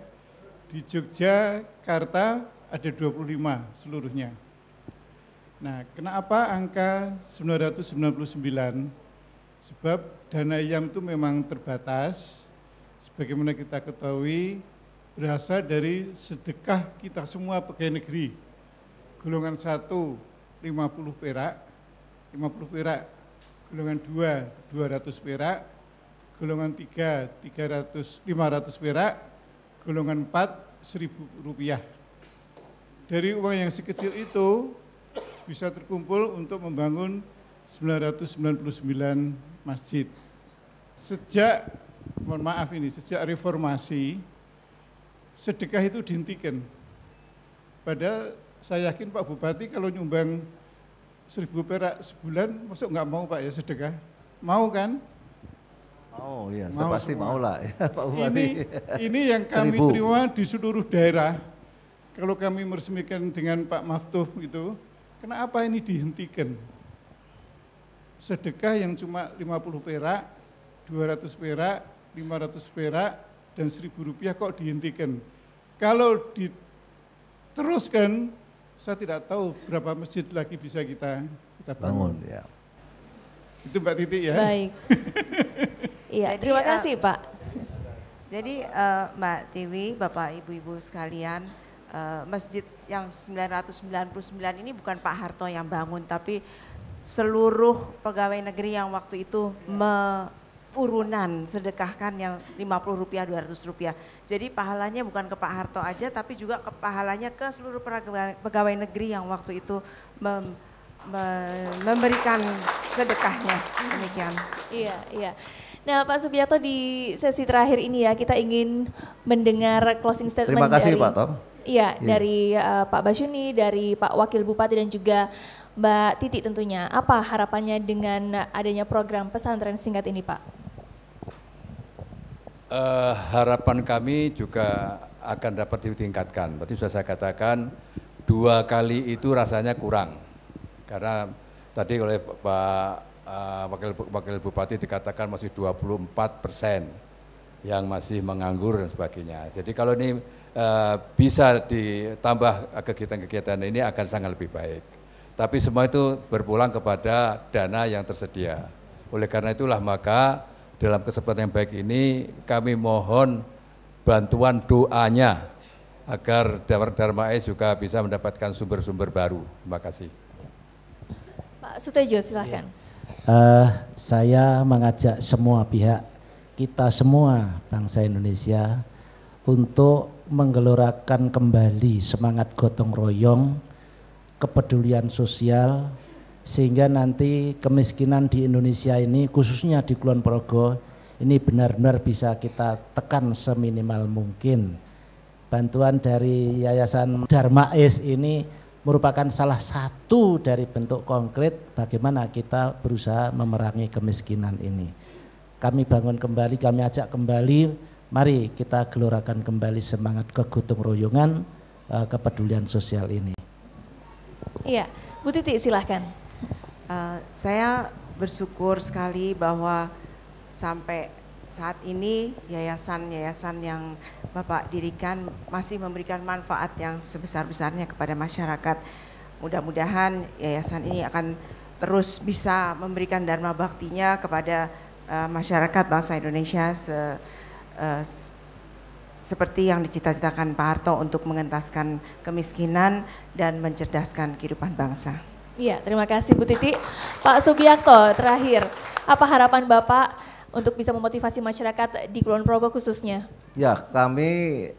Di Yogyakarta ada 25 seluruhnya. Nah, kenapa angka 999? Sebab dana IAM itu memang terbatas, sebagaimana kita ketahui, berasal dari sedekah kita semua pegawai negeri. Golongan 1 50 perak, golongan 2 200 perak, golongan 3 500 perak, golongan 4 1.000 rupiah. Dari uang yang sekecil itu bisa terkumpul untuk membangun 999 masjid. Sejak, mohon maaf ini, sejak reformasi, sedekah itu dihentikan. Padahal saya yakin Pak Bupati kalau nyumbang 1.000 perak sebulan, masuk nggak mau Pak ya sedekah? Mau kan? Mau ya, saya pasti mau lah ya Pak Bupati. Ini yang kami terima di seluruh daerah. Kalau kami meresmikan dengan Pak Maftuh itu, kenapa ini dihentikan? Sedekah yang cuma 50 perak, 200 perak, 500 perak, dan 1.000 rupiah kok dihentikan. Kalau diteruskan, saya tidak tahu berapa masjid lagi bisa kita bangun. Ya. Itu Mbak Titi ya. Baik. Iya, terima kasih Pak. Jadi Mbak Tiwi, Bapak Ibu-Ibu sekalian, masjid yang 999 ini bukan Pak Harto yang bangun, tapi seluruh pegawai negeri yang waktu itu urunan sedekahkan yang 50 rupiah, 200 rupiah. Jadi pahalanya bukan ke Pak Harto aja, tapi juga ke pahalanya ke seluruh pegawai negeri yang waktu itu memberikan sedekahnya. Demikian. Iya, iya. Nah Pak Subiakto, di sesi terakhir ini ya kita ingin mendengar closing statement Terima kasih dari, Pak Tom. Iya, dari Pak Basyuni, dari Pak Wakil Bupati dan juga Mbak Titi tentunya. Apa harapannya dengan adanya program pesantren singkat ini Pak? Harapan kami juga akan dapat ditingkatkan. Berarti sudah saya katakan 2 kali itu rasanya kurang. Karena tadi oleh Pak Wakil Bupati dikatakan masih 24% yang masih menganggur dan sebagainya. Jadi kalau ini bisa ditambah kegiatan-kegiatan ini akan sangat lebih baik. Tapi semua itu berpulang kepada dana yang tersedia. Oleh karena itulah maka dalam kesempatan yang baik ini kami mohon bantuan doanya agar Darmais juga bisa mendapatkan sumber-sumber baru. Terima kasih. Pak Sutejo silahkan. Saya mengajak semua pihak, kita semua bangsa Indonesia untuk menggelorakan kembali semangat gotong royong, kepedulian sosial, sehingga nanti kemiskinan di Indonesia ini khususnya di Kulon Progo ini benar-benar bisa kita tekan seminimal mungkin. Bantuan dari Yayasan Darmais ini merupakan salah satu dari bentuk konkret bagaimana kita berusaha memerangi kemiskinan ini. Kami bangun kembali, kami ajak kembali, mari kita gelorakan kembali semangat kegotong royongan, kepedulian sosial ini. Iya, Bu Titi silahkan. Saya bersyukur sekali bahwa sampai saat ini yayasan-yayasan yang Bapak dirikan masih memberikan manfaat yang sebesar-besarnya kepada masyarakat. Mudah-mudahan yayasan ini akan terus bisa memberikan dharma baktinya kepada masyarakat bangsa Indonesia seperti yang dicita-citakan Pak Harto untuk mengentaskan kemiskinan dan mencerdaskan kehidupan bangsa. Iya, terima kasih Bu Titi. Pak Subiakto, terakhir, apa harapan Bapak untuk bisa memotivasi masyarakat di Kulon Progo khususnya? Ya, kami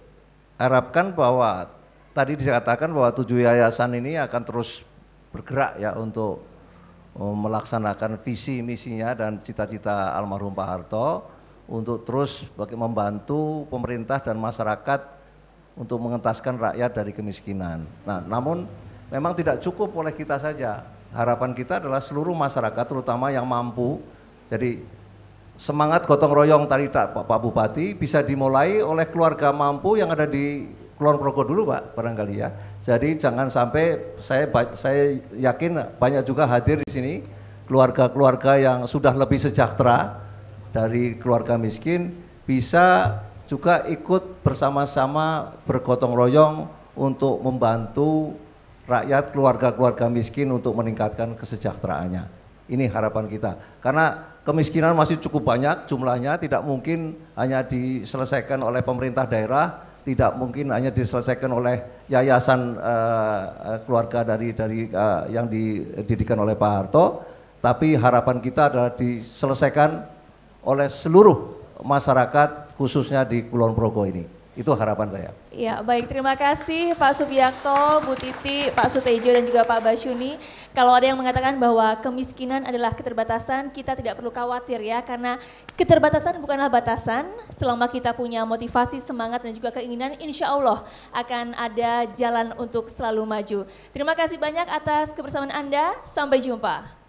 harapkan bahwa tadi dikatakan bahwa 7 yayasan ini akan terus bergerak ya untuk melaksanakan visi misinya dan cita-cita almarhum Pak Harto untuk terus membantu pemerintah dan masyarakat untuk mengentaskan rakyat dari kemiskinan. Nah, namun memang tidak cukup oleh kita saja. Harapan kita adalah seluruh masyarakat terutama yang mampu. Jadi semangat gotong royong tadi Pak Bupati bisa dimulai oleh keluarga mampu yang ada di Kulon Progo dulu Pak, barangkali ya. Jadi jangan sampai saya yakin banyak juga hadir di sini keluarga-keluarga yang sudah lebih sejahtera dari keluarga miskin bisa juga ikut bersama-sama bergotong royong untuk membantu rakyat keluarga-keluarga miskin untuk meningkatkan kesejahteraannya. Ini harapan kita. Karena kemiskinan masih cukup banyak jumlahnya, tidak mungkin hanya diselesaikan oleh pemerintah daerah, tidak mungkin hanya diselesaikan oleh yayasan keluarga dari yang didirikan oleh Pak Harto, tapi harapan kita adalah diselesaikan oleh seluruh masyarakat khususnya di Kulon Progo ini. Itu harapan saya. Ya, baik, terima kasih Pak Subiakto, Bu Titi, Pak Sutejo dan juga Pak Basyuni. Kalau ada yang mengatakan bahwa kemiskinan adalah keterbatasan, kita tidak perlu khawatir ya, karena keterbatasan bukanlah batasan. Selama kita punya motivasi, semangat dan juga keinginan, insya Allah akan ada jalan untuk selalu maju. Terima kasih banyak atas kebersamaan Anda, sampai jumpa.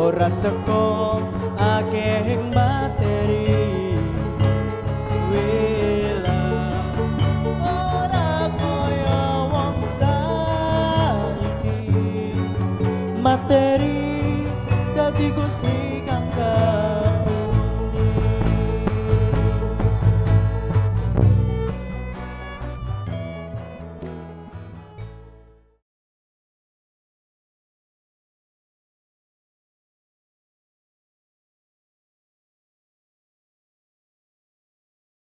Ora seko akeh materi wela ora kaya wong saiki materi dadi Gusti kang